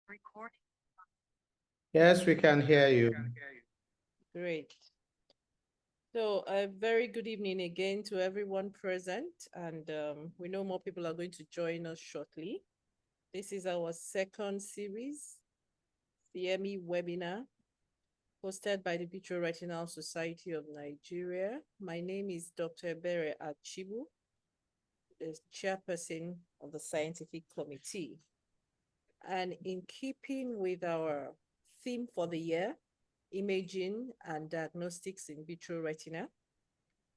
Recording. Yes, we can hear you. Great. So a very good evening again to everyone present, and we know more people are going to join us shortly. This is our second series, CME webinar, hosted by the Vitreoretinal Society of Nigeria. My name is Dr. Ebere Achibu, the chairperson of the scientific committee. And in keeping with our theme for the year, imaging and diagnostics in vitreoretina,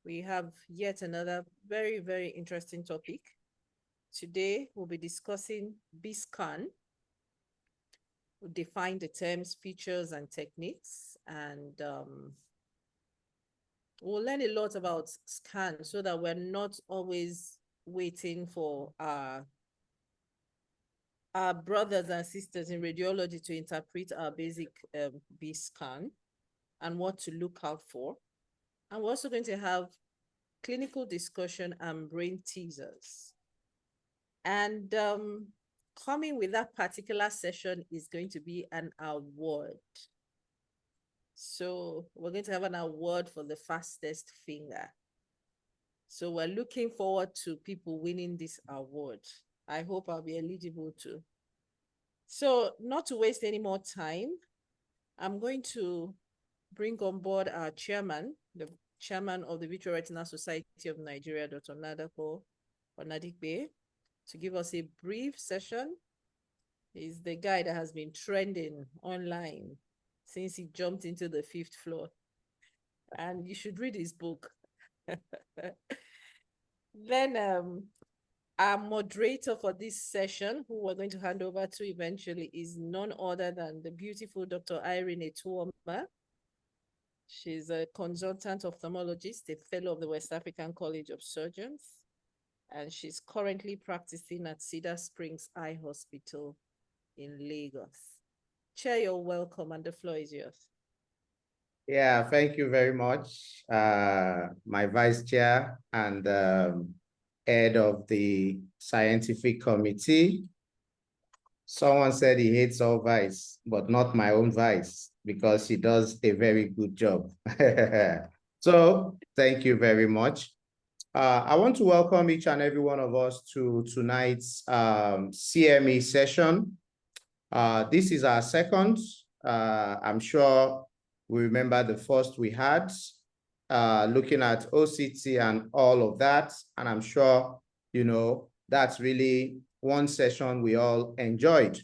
we have yet another very, very interesting topic. Today, we'll be discussing B-scan. We'll define the terms, features, and techniques, and we'll learn a lot about scan so that we're not always waiting for our brothers and sisters in radiology to interpret our basic B-scan and what to look out for. And we're also going to have clinical discussion and brain teasers. And coming with that particular session is going to be an award. So we're going to have an award for the fastest finger. So we're looking forward to people winning this award. I hope I'll be eligible to. So not to waste any more time, I'm going to bring on board our chairman, the chairman of the Vitreoretinal Society of Nigeria, Dr. Nadako Onadikbe, to give us a brief session. He's the guy that has been trending online since he jumped into the 5th floor. And you should read his book. Then our moderator for this session, who we're going to hand over to eventually, is none other than the beautiful Dr. Irene Etuoma. She's a consultant ophthalmologist, a fellow of the West African College of Surgeons, and she's currently practicing at Cedar Springs Eye Hospital in Lagos. Chair, you're welcome, and the floor is yours. Yeah, thank you very much, my vice chair and head of the scientific committee. Someone said he hates all vice, but not my own vice, because he does a very good job. So thank you very much. I want to welcome each and every one of us to tonight's CME session. This is our second. I'm sure we remember the first we had, looking at OCT and all of that. And I'm sure, you know, that's really one session we all enjoyed.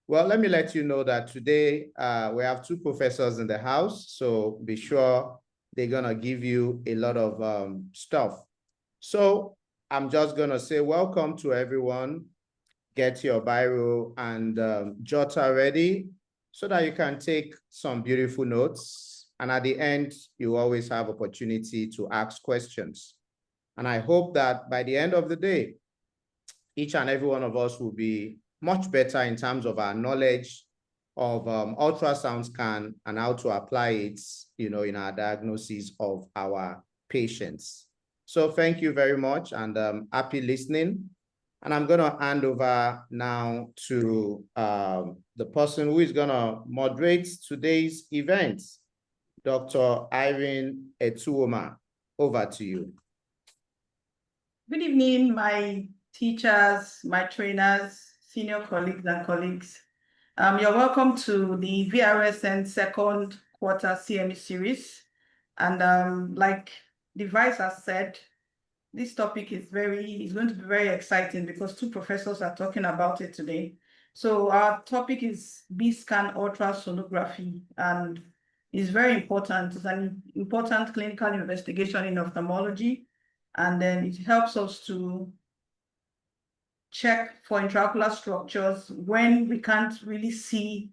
Well, let me let you know that today we have two professors in the house, so be sure they're gonna give you a lot of stuff. So I'm just gonna say welcome to everyone. Get your biro and jotter ready so that you can take some beautiful notes. And at the end, you always have opportunity to ask questions. And I hope that by the end of the day, each and every one of us will be much better in terms of our knowledge of ultrasound scan and how to apply it, you know, in our diagnosis of our patients. So thank you very much, and happy listening. And I'm going to hand over now to the person who is going to moderate today's event, Dr. Irene Etuoma. Over to you. Good evening, my teachers, my trainers, senior colleagues and colleagues. You're welcome to the VRSN second quarter CME series. And like the vice has said, this topic is going to be very exciting because two professors are talking about it today. So our topic is B-scan ultrasonography, and it's very important. It's an important clinical investigation in ophthalmology, and then it helps us to check for intraocular structures when we can't really see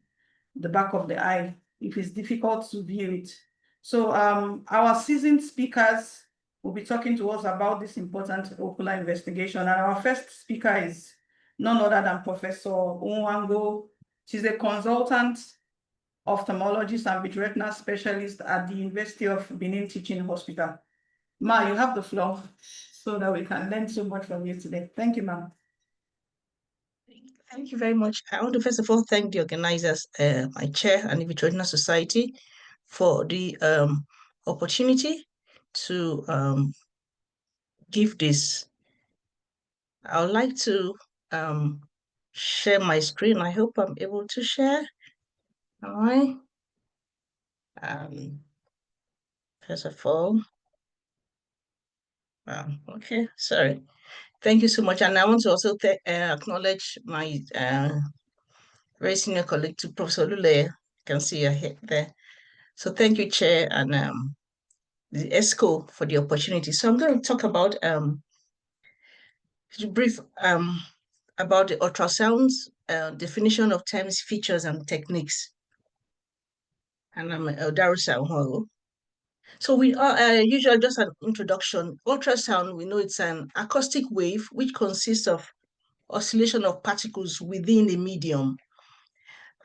the back of the eye, if it's difficult to view it. So our seasoned speakers will be talking to us about this important ocular investigation. And our first speaker is none other than Professor Uhumwangbo. She's a consultant ophthalmologist and vitreoretinal specialist at the University of Benin Teaching Hospital. Ma, you have the floor so that we can learn so much from you today. Thank you, ma'am. Thank you very much. I want to first of all thank the organizers, my chair and the Vitreoretinal Society, for the opportunity to give this. I would like to share my screen. I hope I'm able to share. All right. First of all, okay, sorry. Thank you so much. And I want to also acknowledge my very senior colleague to Professor Oluleye. You can see her here there. So thank you, Chair, and the ESCO for the opportunity. So I'm going to talk about brief about the ultrasounds, definition of terms, features, and techniques. And I'm Odarosa. So we are usually just an introduction. Ultrasound, we know it's an acoustic wave which consists of oscillation of particles within the medium.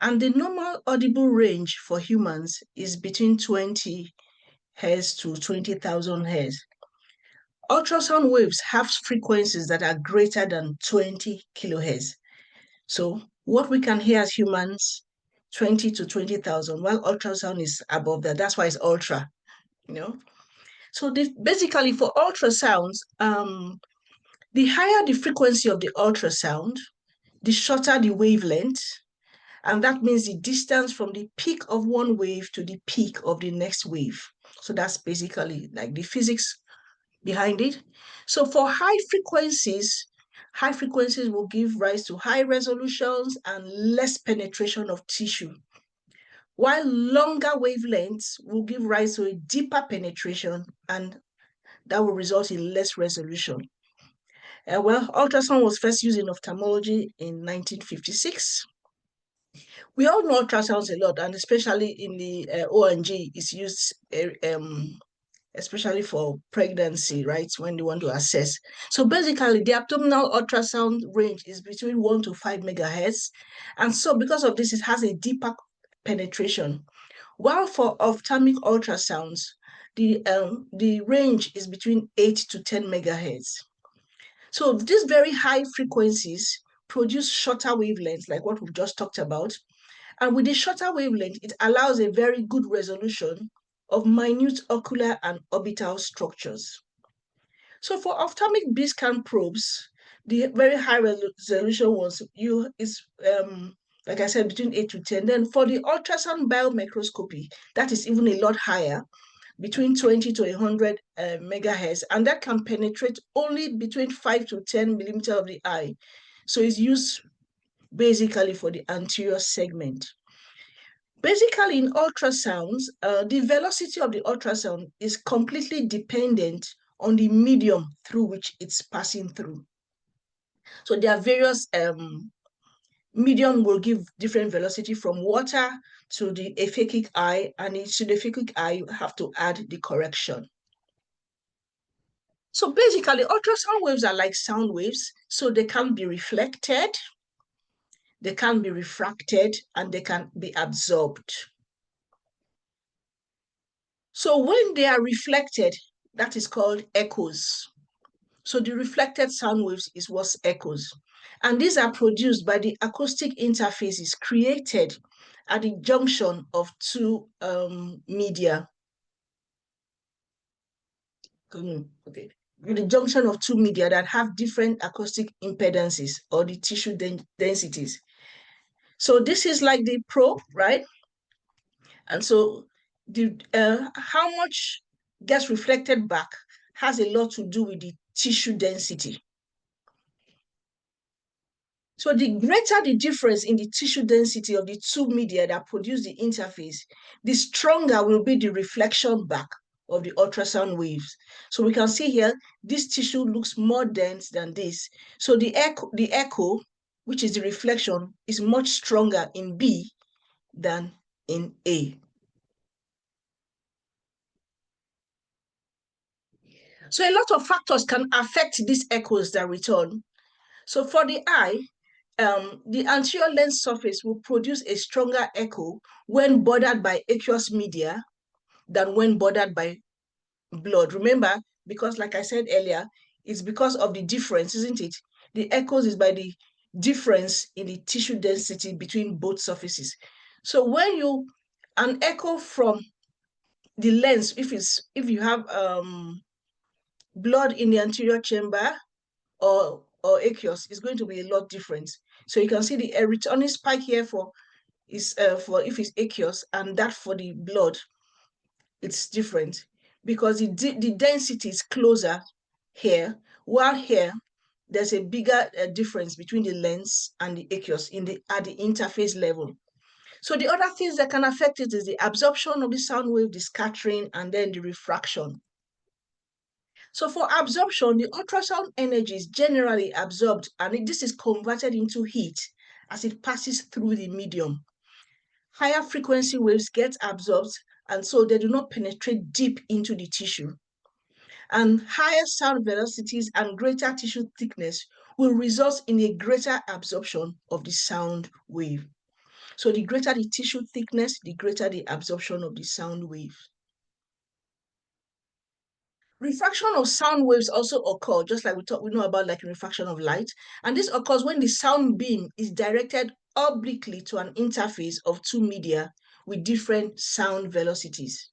And the normal audible range for humans is between 20 Hz to 20,000 Hz. Ultrasound waves have frequencies that are greater than 20 kilohertz. So what we can hear as humans, 20 to 20,000, while ultrasound is above that. That's why it's ultra, you know. So basically for ultrasounds, the higher the frequency of the ultrasound, the shorter the wavelength, and that means the distance from the peak of one wave to the peak of the next wave. So that's basically like the physics behind it. So for high frequencies will give rise to high resolutions and less penetration of tissue, while longer wavelengths will give rise to a deeper penetration, and that will result in less resolution. Well, ultrasound was first used in ophthalmology in 1956. We all know ultrasounds a lot, and especially in the ONG, it's used especially for pregnancy, right? When they want to assess. So basically, the abdominal ultrasound range is between 1 to 5 megahertz. And so because of this, it has a deeper penetration. While for ophthalmic ultrasounds, the range is between 8 to 10 megahertz. So these very high frequencies produce shorter wavelengths, like what we've just talked about. And with the shorter wavelength, it allows a very good resolution of minute ocular and orbital structures. So for ophthalmic B-scan probes, the very high resolution ones is like I said, between 8 to 10. Then for the ultrasound biomicroscopy, that is even a lot higher, between 20 to 100 megahertz, and that can penetrate only between 5 to 10 millimeters of the eye. So it's used basically for the anterior segment. Basically, in ultrasounds, the velocity of the ultrasound is completely dependent on the medium through which it's passing through. So there are various medium will give different velocity from water to the aphakic eye, and to the aphakic eye, you have to add the correction. So basically, ultrasound waves are like sound waves, so they can be reflected, they can be refracted, and they can be absorbed. So when they are reflected, that is called echoes. So the reflected sound waves is what's echoes. And these are produced by the acoustic interfaces created at the junction of two media. Okay. The junction of two media that have different acoustic impedances or the tissue densities. So this is like the probe, right? And so how much gets reflected back has a lot to do with the tissue density. So the greater the difference in the tissue density of the two media that produce the interface, the stronger will be the reflection back of the ultrasound waves. So we can see here, this tissue looks more dense than this. So the echo, which is the reflection, is much stronger in B than in A. So a lot of factors can affect these echoes that return. So for the eye, the anterior lens surface will produce a stronger echo when bordered by aqueous media than when bordered by blood. Remember, because like I said earlier, it's because of the difference, isn't it? The echoes is by the difference in the tissue density between both surfaces. So when an echo from the lens, if you have blood in the anterior chamber or aqueous, is going to be a lot different. So you can see the returning spike here for if it's aqueous, and that for the blood, it's different because the density is closer here, while here there's a bigger difference between the lens and the aqueous at the interface level. So the other things that can affect it is the absorption of the sound wave, the scattering, and then the refraction. So for absorption, the ultrasound energy is generally absorbed, and this is converted into heat as it passes through the medium. Higher frequency waves get absorbed, and so they do not penetrate deep into the tissue. And higher sound velocities and greater tissue thickness will result in a greater absorption of the sound wave. So the greater the tissue thickness, the greater the absorption of the sound wave. Refraction of sound waves also occur, just like we know about like refraction of light. And this occurs when the sound beam is directed obliquely to an interface of two media with different sound velocities.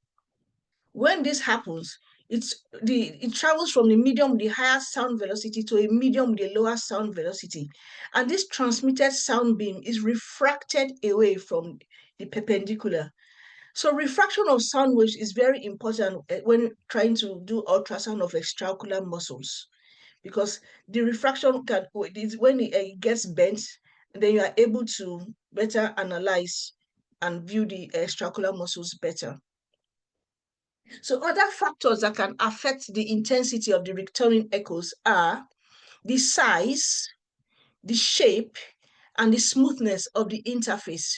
When this happens, it travels from the medium with the higher sound velocity to a medium with a lower sound velocity. And this transmitted sound beam is refracted away from the perpendicular. So refraction of sound waves is very important when trying to do ultrasound of extraocular muscles, because the refraction when it gets bent, then you are able to better analyze and view the extraocular muscles better. So other factors that can affect the intensity of the returning echoes are the size, the shape, and the smoothness of the interface.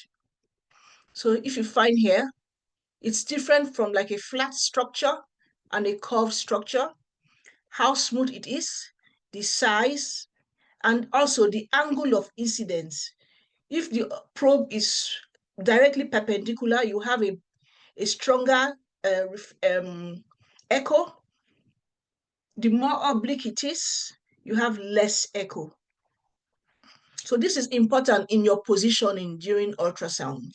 So if you find here, it's different from like a flat structure and a curved structure, how smooth it is, the size, and also the angle of incidence. If the probe is directly perpendicular, you have a stronger echo. The more oblique it is, you have less echo. So this is important in your positioning during ultrasound.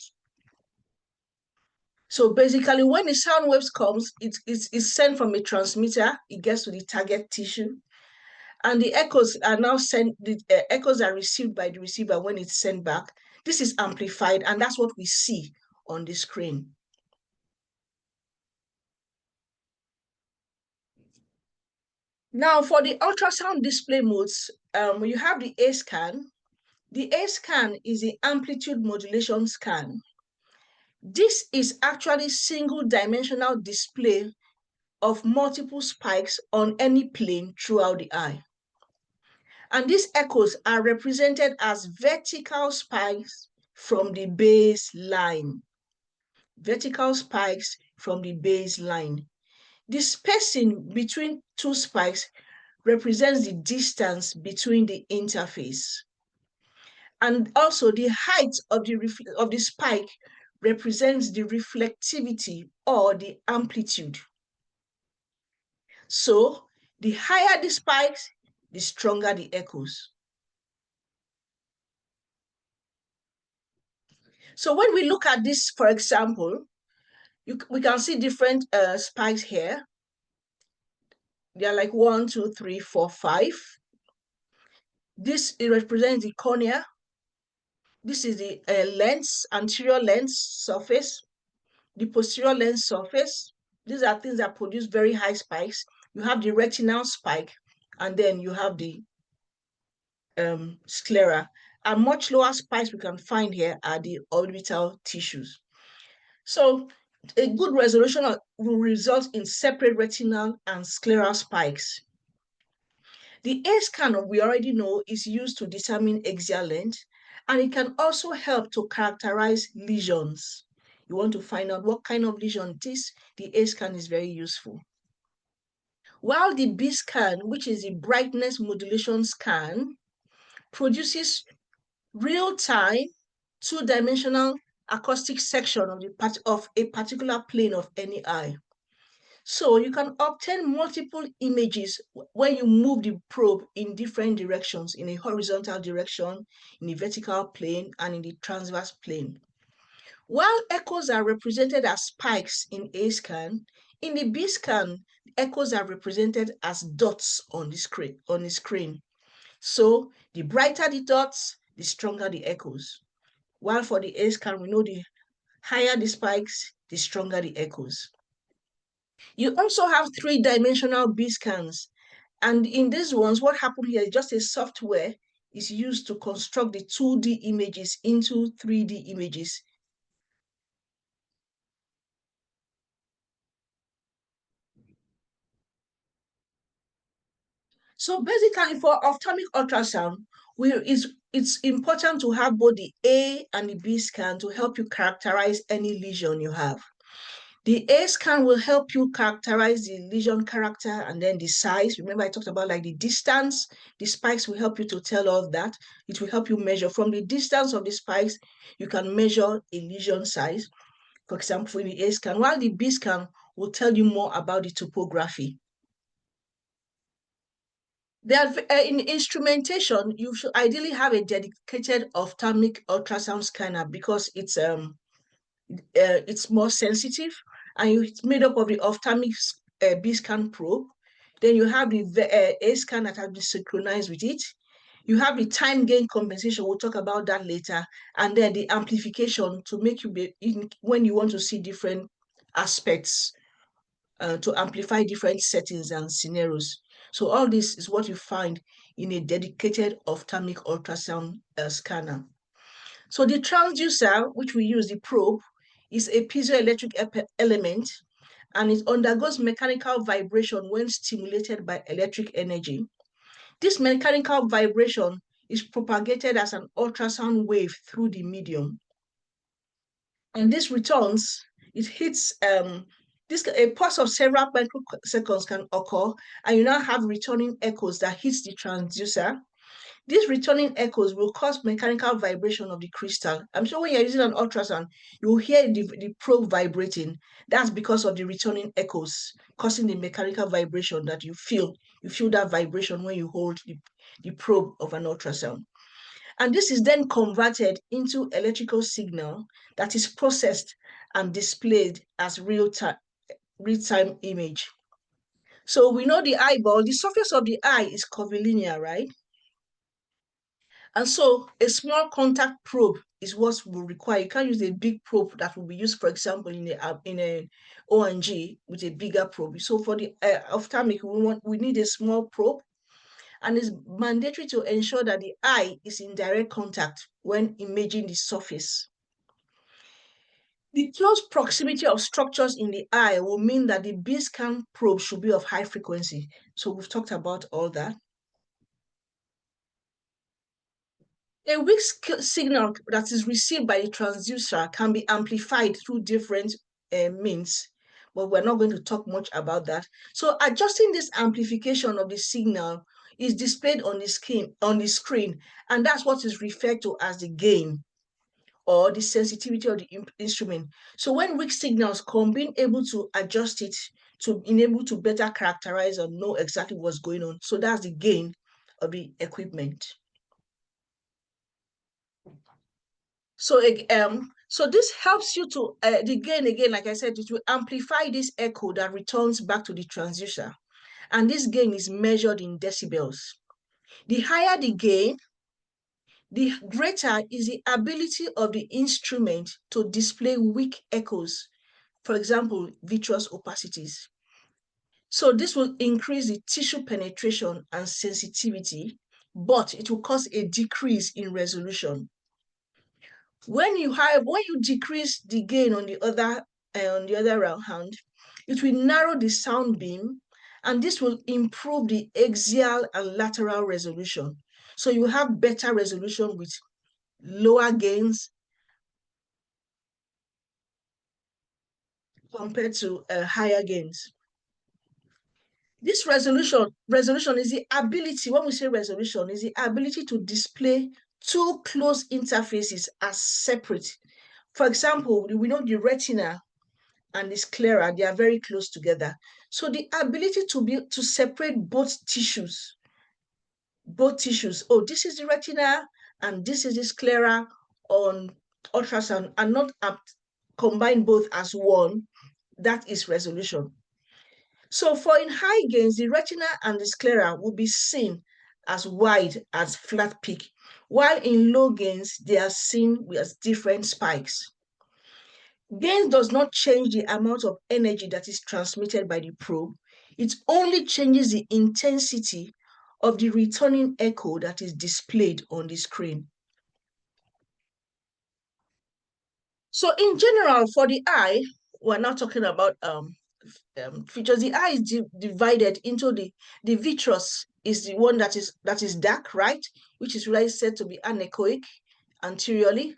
So basically, when the sound waves comes, it's sent from a transmitter, it gets to the target tissue, and the echoes are now sent, the echoes are received by the receiver when it's sent back. This is amplified, and that's what we see on the screen. Now, for the ultrasound display modes, you have the A scan. The A scan is the amplitude modulation scan. This is actually single-dimensional display of multiple spikes on any plane throughout the eye. And these echoes are represented as vertical spikes from the baseline. Vertical spikes from the baseline. The spacing between two spikes represents the distance between the interface. And also the height of the spike represents the reflectivity or the amplitude. So the higher the spikes, the stronger the echoes. So when we look at this, for example, we can see different spikes here. They are like 1, 2, 3, 4, 5. This represents the cornea. This is the lens, anterior lens surface, the posterior lens surface. These are things that produce very high spikes. You have the retinal spike, and then you have the sclera. And much lower spikes we can find here are the orbital tissues. So a good resolution will result in separate retinal and scleral spikes. The A scan, we already know, is used to determine axial length, and it can also help to characterize lesions. You want to find out what kind of lesion it is, the A scan is very useful. While the B scan, which is the brightness modulation scan, produces real-time, two-dimensional acoustic section of a particular plane of any eye. So you can obtain multiple images when you move the probe in different directions, in a horizontal direction, in the vertical plane, and in the transverse plane. While echoes are represented as spikes in A scan, in the B scan, echoes are represented as dots on the screen. So the brighter the dots, the stronger the echoes. While for the A scan, we know the higher the spikes, the stronger the echoes. You also have three-dimensional B scans. And in these ones, what happened here is just a software is used to construct the 2D images into 3D images. So basically for ophthalmic ultrasound, it's important to have both the A and the B scan to help you characterize any lesion you have. The A scan will help you characterize the lesion character and then the size. Remember I talked about like the distance. The spikes will help you to tell all that. It will help you measure. From the distance of the spikes, you can measure a lesion size. For example, in the A scan, while the B scan will tell you more about the topography. In instrumentation, you should ideally have a dedicated ophthalmic ultrasound scanner because it's more sensitive, and it's made up of the ophthalmic B scan probe. Then you have the A scan that has been synchronized with it. You have the time gain compensation. We'll talk about that later. And then the amplification to make you when you want to see different aspects, to amplify different settings and scenarios. So all this is what you find in a dedicated ophthalmic ultrasound scanner. So the transducer, which we use, the probe, is a piezoelectric element, and it undergoes mechanical vibration when stimulated by electric energy. This mechanical vibration is propagated as an ultrasound wave through the medium. And this returns, it hits, a pulse of several microseconds can occur, and you now have returning echoes that hits the transducer. These returning echoes will cause mechanical vibration of the crystal. I'm sure when you're using an ultrasound, you'll hear the probe vibrating. That's because of the returning echoes causing the mechanical vibration that you feel. You feel that vibration when you hold the probe of an ultrasound. And this is then converted into electrical signal that is processed and displayed as real-time image. So we know the eyeball, the surface of the eye is curvilinear, right? And so a small contact probe is what will require. You can't use a big probe that will be used, for example, in a ONG with a bigger probe. So for the ophthalmic, we need a small probe, and it's mandatory to ensure that the eye is in direct contact when imaging the surface. The close proximity of structures in the eye will mean that the B-scan probe should be of high frequency. So we've talked about all that. A weak signal that is received by the transducer can be amplified through different means, but we're not going to talk much about that. So adjusting this amplification of the signal is displayed on the screen, and that's what is referred to as the gain or the sensitivity of the instrument. So when weak signals come, being able to adjust it to enable to better characterize or know exactly what's going on. So that's the gain of the equipment. So this helps you to, the gain, again, like I said, it will amplify this echo that returns back to the transducer. And this gain is measured in decibels. The higher the gain, the greater is the ability of the instrument to display weak echoes, for example, vitreous opacities. So this will increase the tissue penetration and sensitivity, but it will cause a decrease in resolution. When you decrease the gain on the other hand, it will narrow the sound beam, and this will improve the axial and lateral resolution. So you have better resolution with lower gains compared to higher gains. This resolution is the ability, when we say resolution, is the ability to display two close interfaces as separate. For example, we know the retina and the sclera, they are very close together. So the ability to separate both tissues, oh, this is the retina and this is the sclera on ultrasound, and not combine both as one, that is resolution. So for in high gains, the retina and the sclera will be seen as wide as flat peak, while in low gains, they are seen as different spikes. Gain does not change the amount of energy that is transmitted by the probe. It only changes the intensity of the returning echo that is displayed on the screen. So in general, for the eye, we're not talking about features. The eye is divided into the vitreous is the one that is dark, right? Which is really said to be anechoic anteriorly.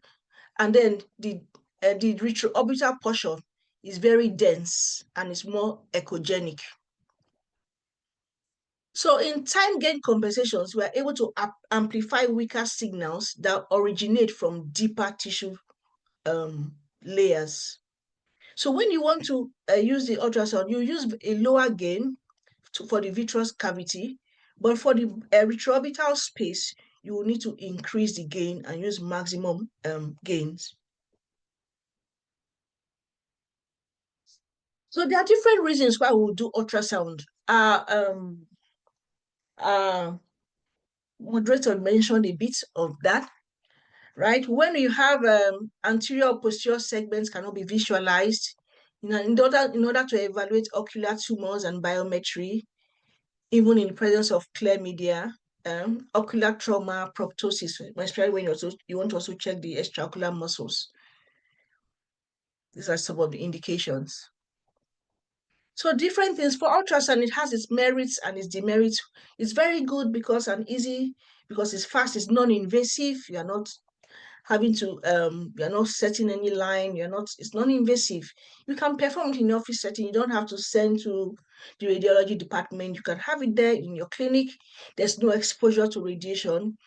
And then the retroorbital portion is very dense and is more echogenic. So in time gain compensations, we are able to amplify weaker signals that originate from deeper tissue layers. So when you want to use the ultrasound, you use a lower gain for the vitreous cavity, but for the retroorbital space, you will need to increase the gain and use maximum gains. So there are different reasons why we'll do ultrasound. Moderator mentioned a bit of that, right? When you have anterior or posterior segments cannot be visualized, in order to evaluate ocular tumors and biometry, even in the presence of clear media, ocular trauma, proptosis, especially when you want to also check the extraocular muscles. These are some of the indications. So different things for ultrasound, it has its merits and its demerits. It's very good because it's fast, it's non-invasive. You are not having to you're not setting any line, it's non-invasive. You can perform it in your office setting. You don't have to send to the radiology department. You can have it there in your clinic. There's no exposure to radiation.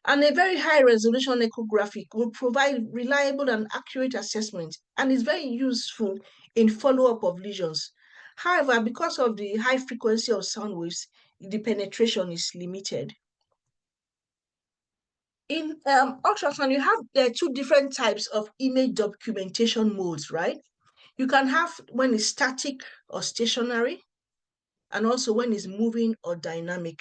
And a very high resolution echographic will provide reliable and accurate assessment and is very useful in follow-up of lesions. However, because of the high frequency of sound waves, the penetration is limited. In ultrasound, you have two different types of image documentation modes, right? You can have when it's static or stationary, and also when it's moving or dynamic.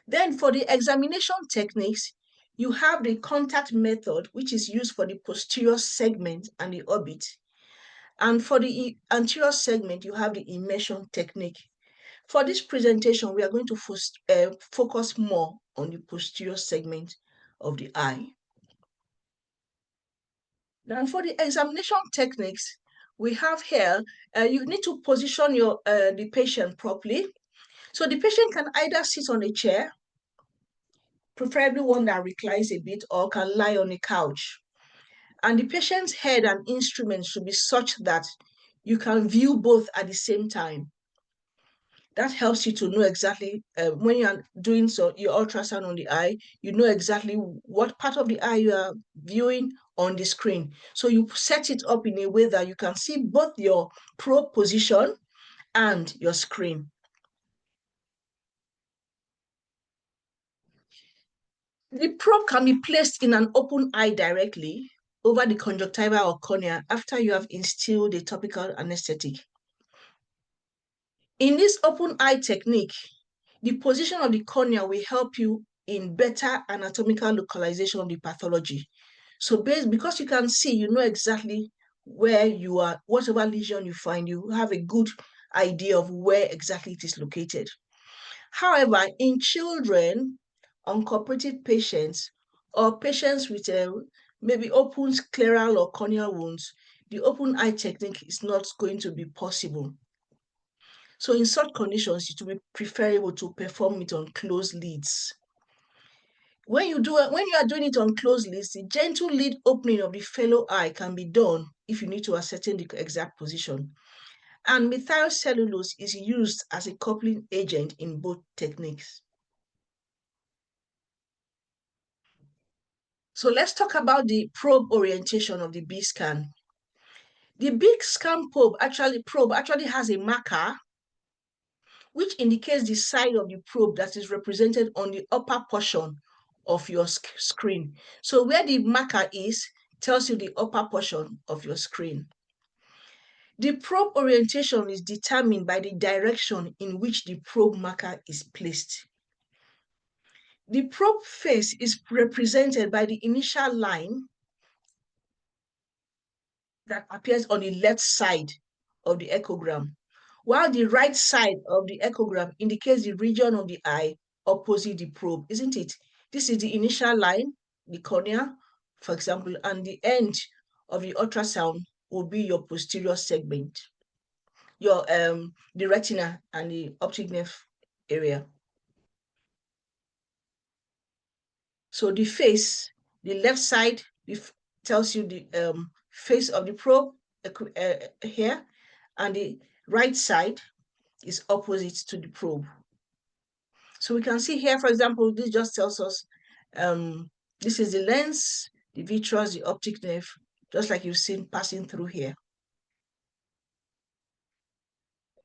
Then for the examination techniques, you have the contact method, which is used for the posterior segment and the orbit. And for the anterior segment, you have the immersion technique. For this presentation, we are going to focus more on the posterior segment of the eye. Now, for the examination techniques, we have here, you need to position the patient properly. So the patient can either sit on a chair, preferably one that reclines a bit, or can lie on a couch. And the patient's head and instruments should be such that you can view both at the same time. That helps you to know exactly, when you are doing your ultrasound on the eye, you know exactly what part of the eye you are viewing on the screen. So you set it up in a way that you can see both your probe position and your screen. The probe can be placed in an open eye directly over the conjunctiva or cornea after you have instilled a topical anesthetic. In this open eye technique, the position of the cornea will help you in better anatomical localization of the pathology. So because you can see, you know exactly where you are, whatever lesion you find, you have a good idea of where exactly it is located. However, in children, uncooperative patients, or patients with maybe open scleral or corneal wounds, the open eye technique is not going to be possible. So in such conditions, it will be preferable to perform it on closed lids. When you are doing it on closed lids, the gentle lid opening of the fellow eye can be done if you need to ascertain the exact position. And methyl cellulose is used as a coupling agent in both techniques. So let's talk about the probe orientation of the B-scan. The big scan probe actually has a marker which indicates the side of the probe that is represented on the upper portion of your screen. So where the marker is tells you the upper portion of your screen. The probe orientation is determined by the direction in which the probe marker is placed. The probe face is represented by the initial line that appears on the left side of the echogram, while the right side of the echogram indicates the region of the eye opposite the probe, isn't it? This is the initial line, the cornea, for example, and the end of the ultrasound will be your posterior segment, your the retina and the optic nerve area. So the face, the left side tells you the face of the probe here, and the right side is opposite to the probe. So we can see here, for example, this just tells us this is the lens, the vitreous, the optic nerve, just like you've seen passing through here.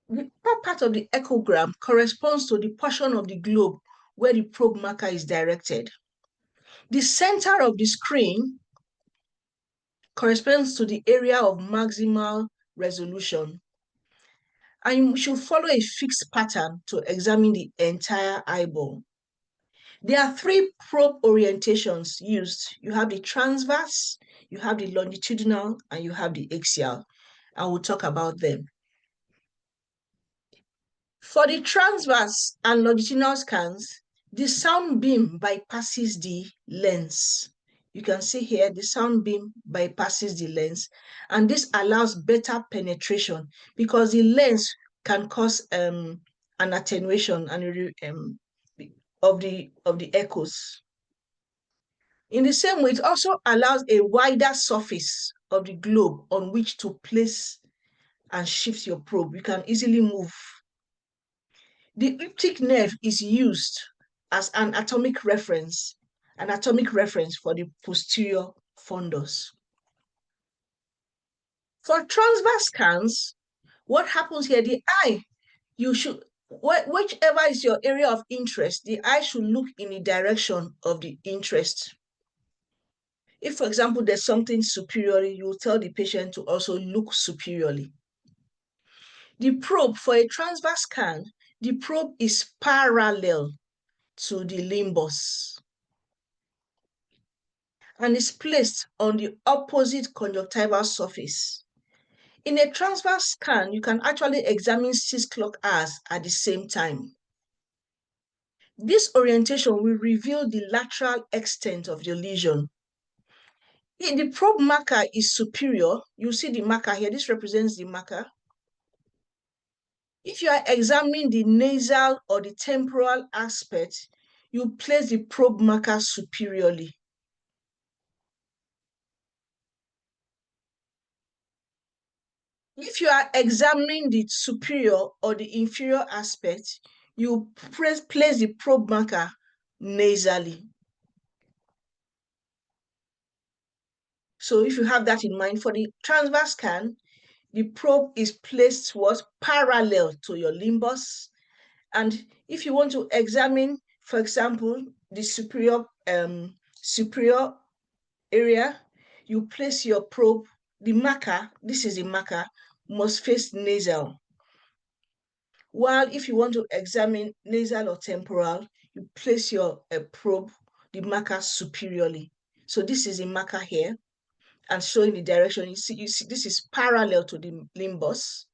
The upper part of the echogram corresponds to the portion of the globe where the probe marker is directed. The center of the screen corresponds to the area of maximal resolution. And you should follow a fixed pattern to examine the entire eyeball. There are three probe orientations used. You have the transverse, you have the longitudinal, and you have the axial. And we'll talk about them. For the transverse and longitudinal scans, the sound beam bypasses the lens. You can see here the sound beam bypasses the lens, and this allows better penetration because the lens can cause an attenuation and of the echoes. In the same way, it also allows a wider surface of the globe on which to place and shift your probe. You can easily move. The optic nerve is used as an atomic reference for the posterior fundus. For transverse scans, what happens here, the eye, whichever is your area of interest, the eye should look in the direction of the interest. If, for example, there's something superiorly, you will tell the patient to also look superiorly. The probe for a transverse scan, the probe is parallel to the limbus and is placed on the opposite conjunctival surface. In a transverse scan, you can actually examine 6 clock hours at the same time. This orientation will reveal the lateral extent of the lesion. If the probe marker is superior, you see the marker here, this represents the marker. If you are examining the nasal or the temporal aspect, you place the probe marker superiorly. If you are examining the superior or the inferior aspect, you place the probe marker nasally. So if you have that in mind, for the transverse scan, the probe is placed towards parallel to your limbus. And if you want to examine, for example, the superior area, you place your probe, the marker, this is the marker, must face nasal. While if you want to examine nasal or temporal, you place your probe, the marker superiorly. So this is a marker here and showing the direction. You see this is parallel to the limbus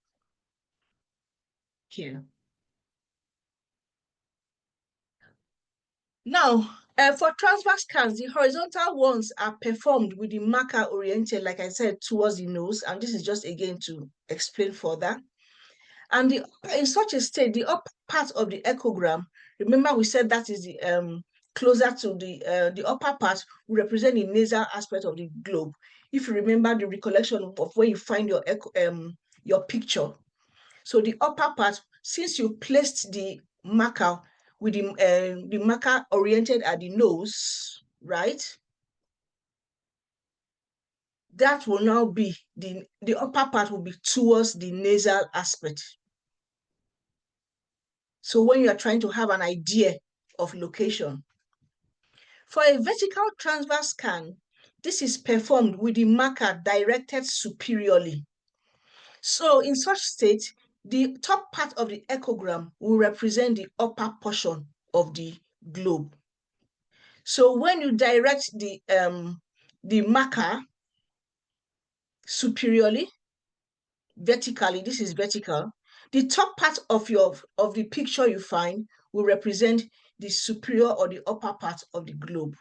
here. Now, for transverse scans, the horizontal ones are performed with the marker oriented, like I said, towards the nose. And this is just again to explain further. And in such a state, the upper part of the echogram, remember we said that is the closer to the upper part will represent the nasal aspect of the globe. If you remember the recollection of where you find your picture. So the upper part, since you placed the marker with the marker oriented at the nose, right? that will now be, the upper part will be towards the nasal aspect. So when you are trying to have an idea of location. For a vertical transverse scan, this is performed with the marker directed superiorly. So in such state, the top part of the echogram will represent the upper portion of the globe. So when you direct the marker superiorly, vertically, this is vertical, the top part of the picture you find will represent the superior or the upper part of the globe.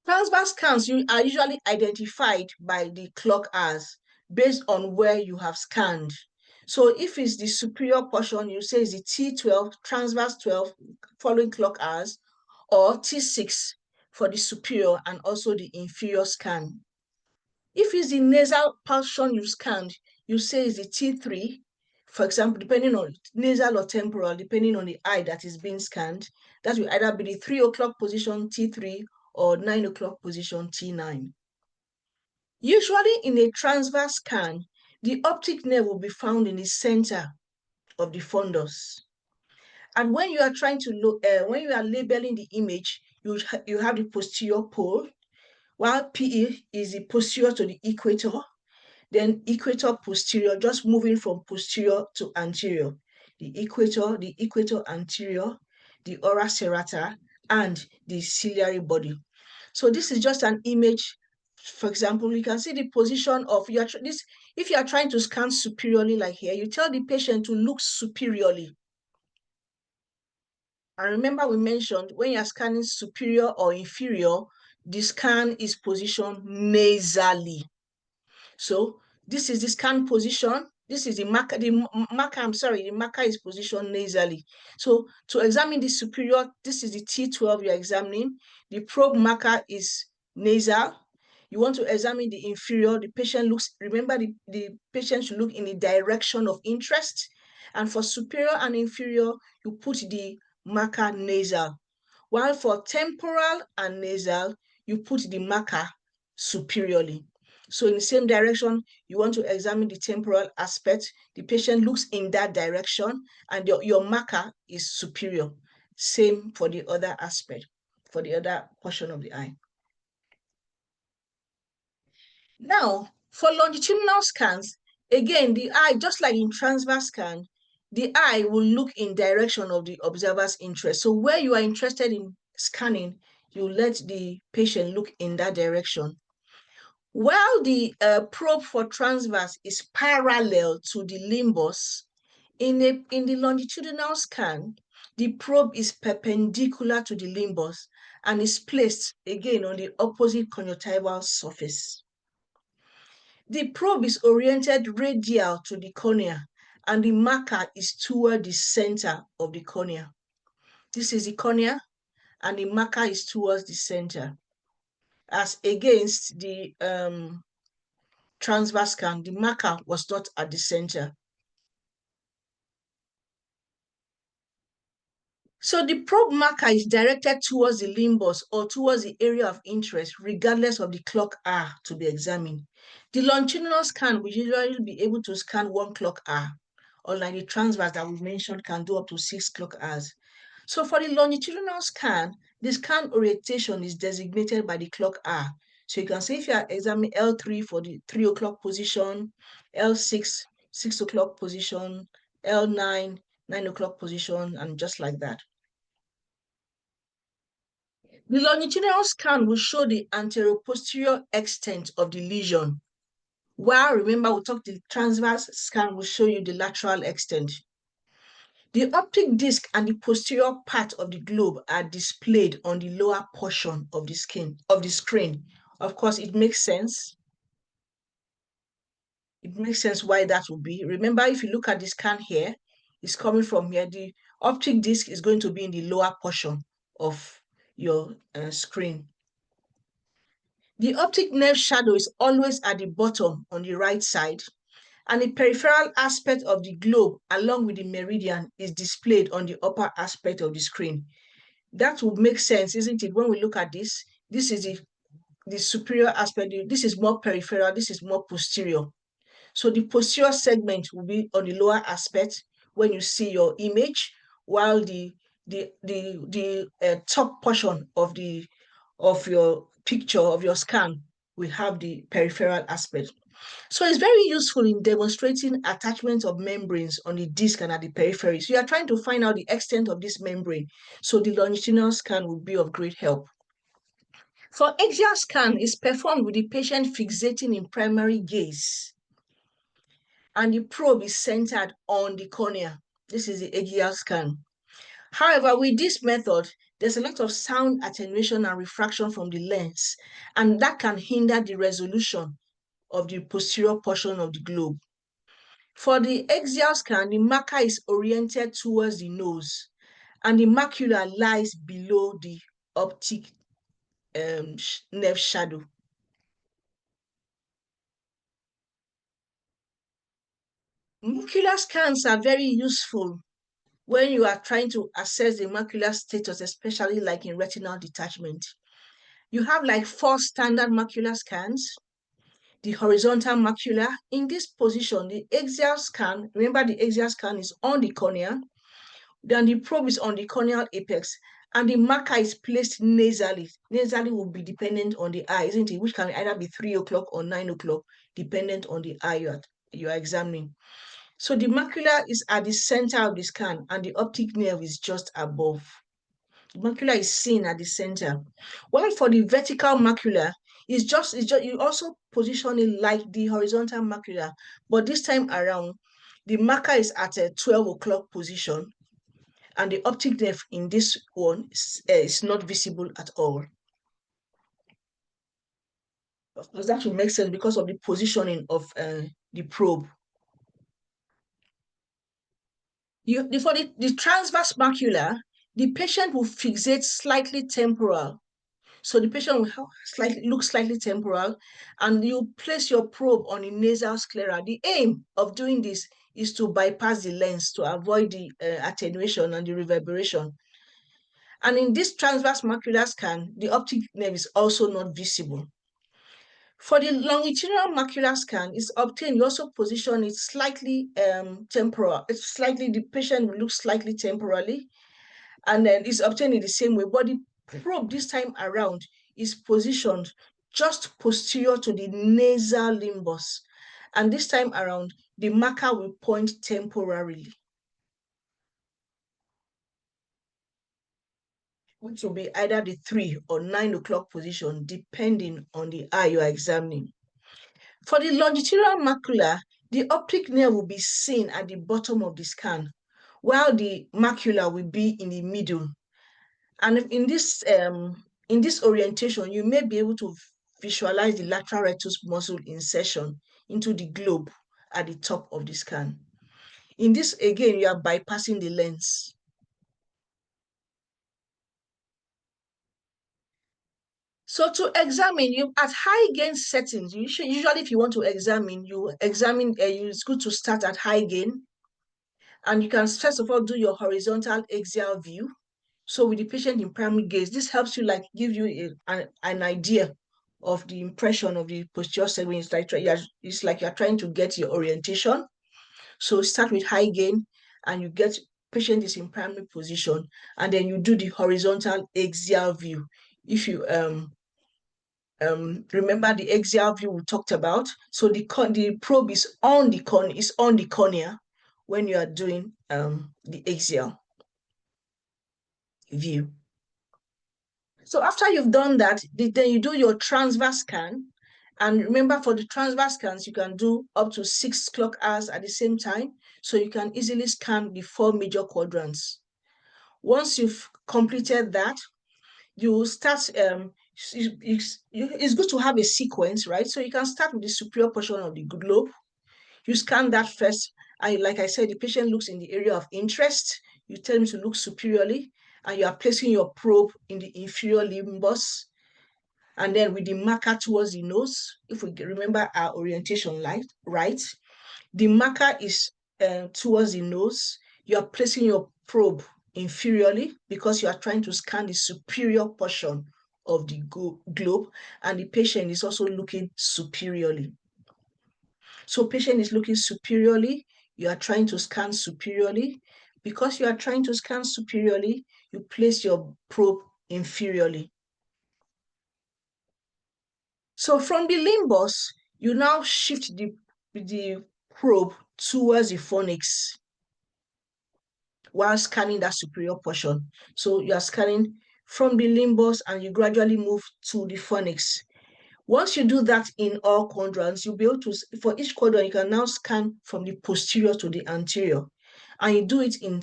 Transverse scans are usually identified by the clock hours based on where you have scanned. So if it's the superior portion, you say it's the T12, transverse 12, following clock hours, or T6 for the superior and also the inferior scan. If it's the nasal portion you scanned, you say it's the T3, for example, depending on nasal or temporal, depending on the eye that is being scanned, that will either be the 3 o'clock position T3 or 9 o'clock position T9. Usually in a transverse scan, the optic nerve will be found in the center of the fundus. And when you are trying to look, when you are labeling the image, you have the posterior pole, while PE is the posterior to the equator, then equator posterior, just moving from posterior to anterior. The equator anterior, the ora serrata, and the ciliary body. So this is just an image. For example, you can see the position of this. If you are trying to scan superiorly, like here, you tell the patient to look superiorly. And remember, we mentioned when you are scanning superior or inferior, the scan is positioned nasally. So this is the scan position. This is the marker. The marker is positioned nasally. So to examine the superior, this is the T12 you're examining. The probe marker is nasal. You want to examine the inferior. The patient looks, remember the patient should look in the direction of interest. And for superior and inferior, you put the marker nasal. While for temporal and nasal, you put the marker superiorly. So in the same direction, you want to examine the temporal aspect. The patient looks in that direction and your marker is superior. Same for the other aspect, for the other portion of the eye. Now, for longitudinal scans, again, the eye, just like in transverse scan, the eye will look in direction of the observer's interest. So where you are interested in scanning, you let the patient look in that direction. While the probe for transverse is parallel to the limbus, in the longitudinal scan, the probe is perpendicular to the limbus and is placed again on the opposite conjunctival surface. The probe is oriented radial to the cornea and the marker is toward the center of the cornea. This is the cornea and the marker is towards the center, as against the transverse scan, the marker was not at the center. So the probe marker is directed towards the limbus or towards the area of interest, regardless of the clock hour to be examined. The longitudinal scan will usually be able to scan 1 clock hour, unlike the transverse that we mentioned can do up to 6 clock hours. So for the longitudinal scan, the scan orientation is designated by the clock hour. So you can say if you are examining L3 for the 3 o'clock position, L6, 6 o'clock position, L9, 9 o'clock position, and just like that. The longitudinal scan will show the anteroposterior extent of the lesion. While remember, we talked the transverse scan will show you the lateral extent. The optic disc and the posterior part of the globe are displayed on the lower portion of the screen. Of course, it makes sense. It makes sense why that would be. Remember, if you look at the scan here, it's coming from here. The optic disc is going to be in the lower portion of your screen. The optic nerve shadow is always at the bottom on the right side, and the peripheral aspect of the globe along with the meridian is displayed on the upper aspect of the screen. That would make sense, isn't it? When we look at this, this is the superior aspect. This is more peripheral, this is more posterior. So the posterior segment will be on the lower aspect when you see your image, while the top portion of your picture, of your scan, will have the peripheral aspect. So it's very useful in demonstrating attachment of membranes on the disc and at the periphery. So you are trying to find out the extent of this membrane. So the longitudinal scan will be of great help. For axial scan, is performed with the patient fixating in primary gaze, and the probe is centered on the cornea. This is the axial scan. However, with this method, there's a lot of sound attenuation and refraction from the lens, and that can hinder the resolution of the posterior portion of the globe. For the axial scan, the marker is oriented towards the nose, and the macula lies below the optic nerve shadow. Macular scans are very useful when you are trying to assess the macular status, especially like in retinal detachment. You have like 4 standard macular scans. The horizontal macula, in this position, the axial scan, remember the axial scan is on the cornea, then the probe is on the corneal apex, and the marker is placed nasally. Nasally will be dependent on the eye, isn't it? Which can either be 3 o'clock or 9 o'clock, dependent on the eye you are examining. So the macula is at the center of the scan, and the optic nerve is just above. The macula is seen at the center. While for the vertical macula, you also position it like the horizontal macula, but this time around, the marker is at a 12 o'clock position, and the optic nerve in this one is not visible at all. Of course, that will make sense because of the positioning of the probe. For the transverse macula, the patient will fixate slightly temporal. So the patient will look slightly temporal, and you place your probe on the nasal sclera. The aim of doing this is to bypass the lens to avoid the attenuation and the reverberation. And in this transverse macular scan, the optic nerve is also not visible. For the longitudinal macular scan, it's obtained, you also position it slightly temporal. The patient will look slightly temporally, and then it's obtained in the same way, but the probe this time around is positioned just posterior to the nasal limbus. And this time around, the marker will point temporarily, which will be either the 3 or 9 o'clock position, depending on the eye you are examining. For the longitudinal macula, the optic nerve will be seen at the bottom of the scan, while the macula will be in the middle. And in this orientation, you may be able to visualize the lateral rectus muscle insertion into the globe at the top of the scan. In this, again, you are bypassing the lens. So to examine, you at high gain settings, usually if you want to examine, it's good to start at high gain. And you can first of all do your horizontal axial view. So with the patient in primary gaze, this helps you give you an idea of the impression of the posterior segment. It's like you're trying to get your orientation. So start with high gain, and you get patient is in primary position, and then you do the horizontal axial view. If you remember the axial view we talked about, so the probe is on the cornea when you are doing the axial view. So after you've done that, then you do your transverse scan. And remember, for the transverse scans, you can do up to 6 clock hours at the same time. So you can easily scan the 4 major quadrants. Once you've completed that, you start, it's good to have a sequence, right? So you can start with the superior portion of the globe. You scan that first. And like I said, the patient looks in the area of interest. You tell him to look superiorly, and you are placing your probe in the inferior limbus. And then with the marker towards the nose, if we remember our orientation right, the marker is towards the nose. You are placing your probe inferiorly because you are trying to scan the superior portion of the globe, and the patient is also looking superiorly. So patient is looking superiorly, you are trying to scan superiorly. Because you are trying to scan superiorly, you place your probe inferiorly. So from the limbus, you now shift the probe towards the fornix while scanning that superior portion. So you are scanning from the limbus and you gradually move to the fornix. Once you do that in all quadrants, you'll be able to, for each quadrant, you can now scan from the posterior to the anterior. And you do it in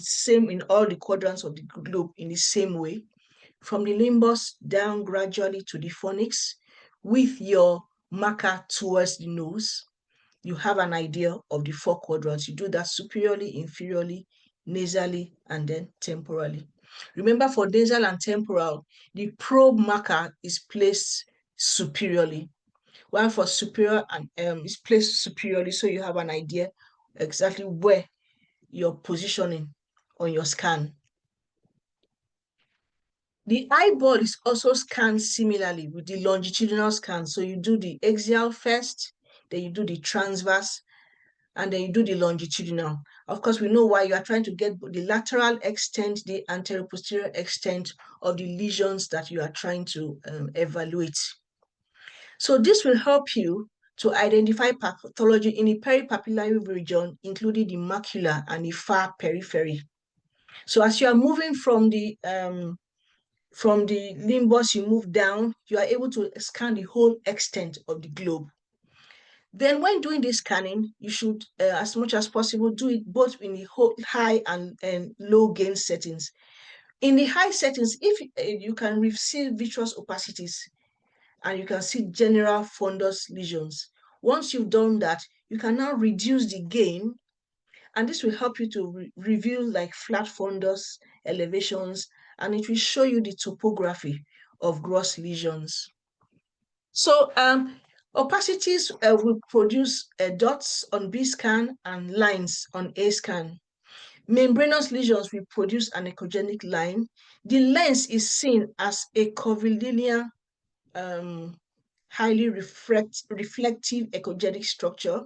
all the quadrants of the globe in the same way. From the limbus down gradually to the fornix with your marker towards the nose. You have an idea of the 4 quadrants. You do that superiorly, inferiorly, nasally, and then temporally. Remember, for nasal and temporal, the probe marker is placed superiorly, while for superior and is placed superiorly, so you have an idea exactly where you're positioning on your scan. The eyeball is also scanned similarly with the longitudinal scan. So you do the axial first, then you do the transverse, and then you do the longitudinal. Of course, we know why. You are trying to get the lateral extent, the anterior-posterior extent of the lesions that you are trying to evaluate. So this will help you to identify pathology in the peripapillary region, including the macula and the far periphery. So as you are moving from the limbus, you move down, you are able to scan the whole extent of the globe. Then when doing this scanning, you should, as much as possible, do it both in the high and low gain settings. In the high settings, if you can see vitreous opacities and you can see general fundus lesions, once you've done that, you can now reduce the gain, and this will help you to reveal like flat fundus elevations, and it will show you the topography of gross lesions. So opacities will produce dots on B scan and lines on A scan. Membranous lesions will produce an echogenic line. The lens is seen as a curvilinear, highly reflective echogenic structure.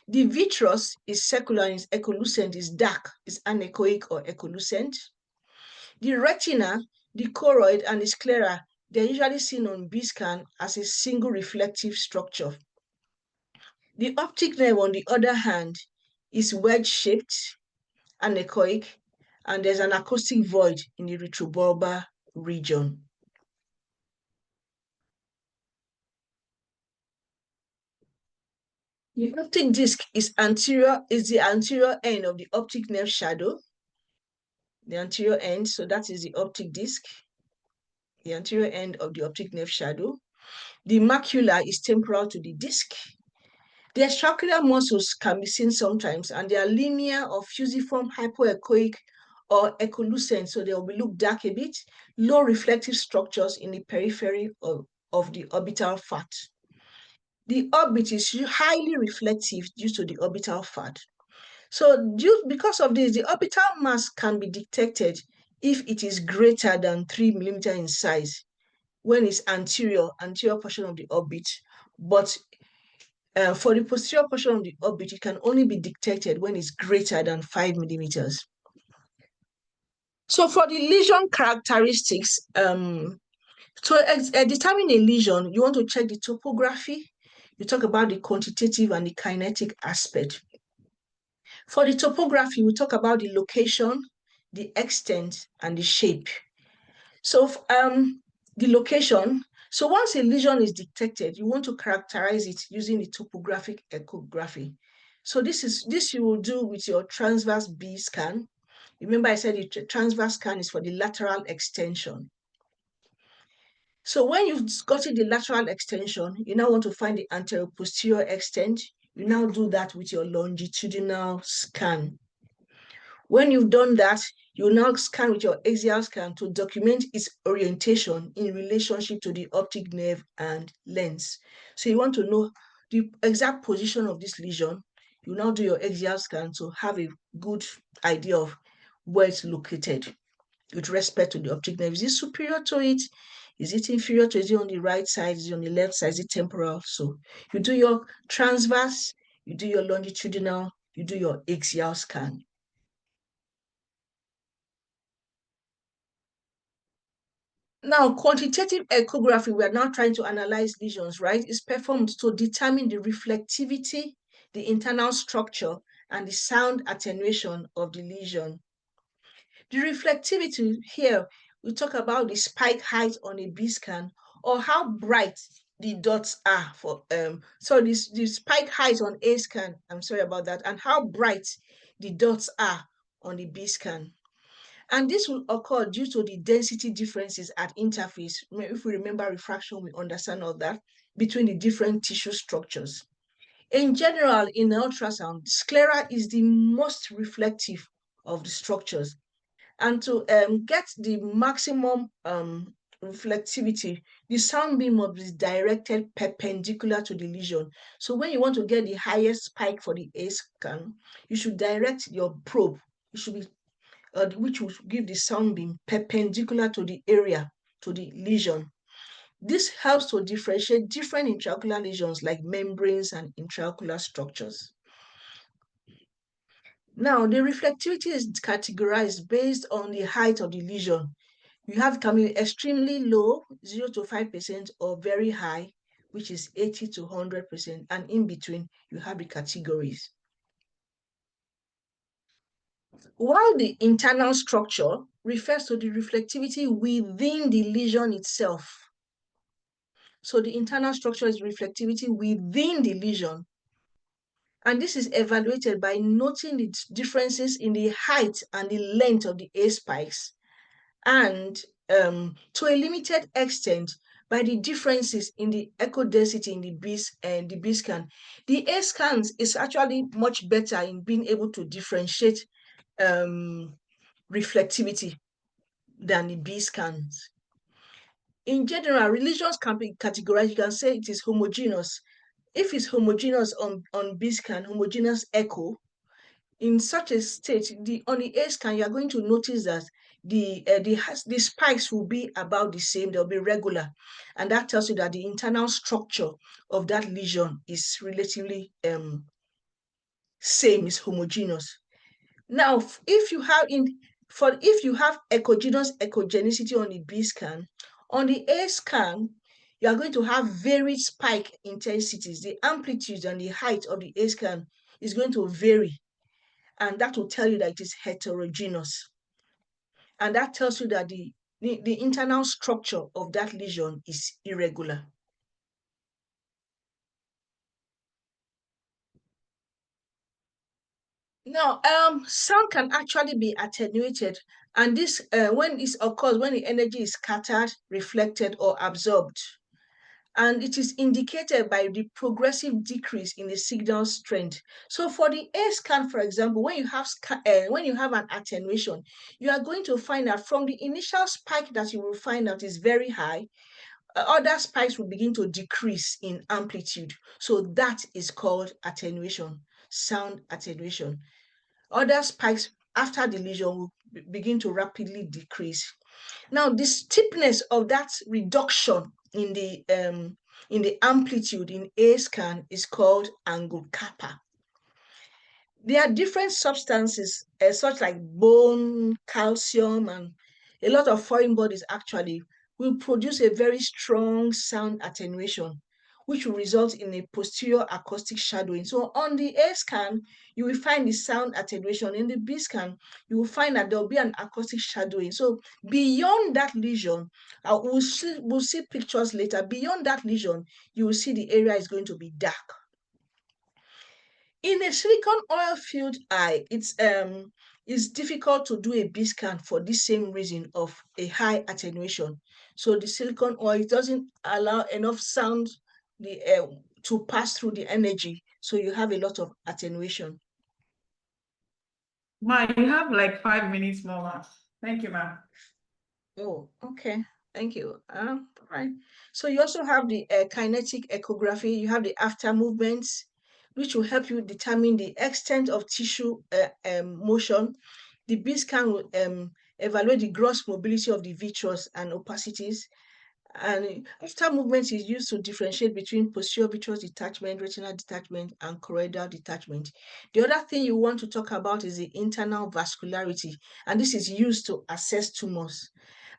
The vitreous is circular and is echolucent, is dark, is anechoic or echolucent. The retina, the choroid, and the sclera, they're usually seen on B scan as a single reflective structure. The optic nerve, on the other hand, is wedge-shaped, anechoic, and there's an acoustic void in the retrobulbar region. The optic disc is the anterior end of the optic nerve shadow. The anterior end, so that is the optic disc, the anterior end of the optic nerve shadow. The macula is temporal to the disc. The extraocular muscles can be seen sometimes, and they are linear or fusiform hypoechoic or echolucent, so they will look dark a bit, low reflective structures in the periphery of the orbital fat. The orbit is highly reflective due to the orbital fat. So because of this, the orbital mass can be detected if it is greater than 3 millimeters in size when it's anterior portion of the orbit. But for the posterior portion of the orbit, it can only be detected when it's greater than 5 millimeters. So for the lesion characteristics, to determine a lesion, you want to check the topography. You talk about the quantitative and the kinetic aspect. For the topography, we talk about the location, the extent, and the shape. So the location, so once a lesion is detected, you want to characterize it using the topographic echography. So this you will do with your transverse B scan. Remember I said the transverse scan is for the lateral extension. So when you've gotten the lateral extension, you now want to find the anterior-posterior extent. You now do that with your longitudinal scan. When you've done that, you now scan with your axial scan to document its orientation in relationship to the optic nerve and lens. So you want to know the exact position of this lesion. You now do your axial scan to have a good idea of where it's located. with respect to the optic nerve. Is it superior to it? Is it inferior to it? Is it on the right side? Is it on the left side? Is it temporal? So you do your transverse, you do your longitudinal, you do your axial scan. Now, quantitative echography, we are now trying to analyze lesions, right? Is performed to determine the reflectivity, the internal structure, and the sound attenuation of the lesion. The reflectivity here, we talk about the spike height on a B scan or how bright the dots are for so the spike height on A scan, I'm sorry about that, and how bright the dots are on the B scan. And this will occur due to the density differences at interface. If we remember refraction, we understand all that, between the different tissue structures. In general, in ultrasound, sclera is the most reflective of the structures. And to get the maximum reflectivity, the sound beam must be directed perpendicular to the lesion. So when you want to get the highest spike for the A scan, you should direct your probe. It should be which will give the sound beam perpendicular to the area, to the lesion. This helps to differentiate different intraocular lesions like membranes and intraocular structures. Now, the reflectivity is categorized based on the height of the lesion. You have can be extremely low, 0 to 5%, or very high, which is 80 to 100%, and in between, you have the categories. While the internal structure refers to the reflectivity within the lesion itself. So the internal structure is reflectivity within the lesion. And this is evaluated by noting the differences in the height and the length of the A spikes, and to a limited extent by the differences in the echo density in the B scan. The A scans is actually much better in being able to differentiate reflectivity than the B scans. In general, religions can be categorized. You can say it is homogeneous. If it's homogeneous on B scan, homogeneous echo, in such a state, on the A scan, you are going to notice that the spikes will be about the same, they'll be regular. And that tells you that the internal structure of that lesion is relatively same, is homogeneous. Now, if you have echogenous echogenicity on the B scan, on the A scan, you are going to have varied spike intensities. The amplitude and the height of the A scan is going to vary, and that will tell you that it is heterogeneous. And that tells you that the internal structure of that lesion is irregular. Now, sound can actually be attenuated, and this when it occurs when the energy is scattered, reflected, or absorbed, and it is indicated by the progressive decrease in the signal strength. So, for the A scan, for example, when you have an attenuation, you are going to find out from the initial spike that you will find out is very high. Other spikes will begin to decrease in amplitude. So that is called attenuation, sound attenuation. Other spikes after the lesion will begin to rapidly decrease. Now, the steepness of that reduction in the amplitude in A scan is called angle kappa. There are different substances, such like bone, calcium, and a lot of foreign bodies actually will produce a very strong sound attenuation, which will result in a posterior acoustic shadowing. So on the A scan, you will find the sound attenuation. In the B scan, you will find that there will be an acoustic shadowing. So beyond that lesion, we'll see pictures later. Beyond that lesion, you will see the area is going to be dark. In a silicone oil filled eye, it's difficult to do a B scan for this same reason of a high attenuation. So the silicone oil doesn't allow enough sound to pass through the energy. So you have a lot of attenuation. Ma, you have like 5 minutes more, ma. Thank you, ma'am. Oh, okay. Thank you. All right. So you also have the kinetic echography. You have the after movements, which will help you determine the extent of tissue motion. The B scan will evaluate the gross mobility of the vitreous and opacities. And after movement is used to differentiate between posterior vitreous detachment, retinal detachment, and choroidal detachment. The other thing you want to talk about is the internal vascularity, and this is used to assess tumors.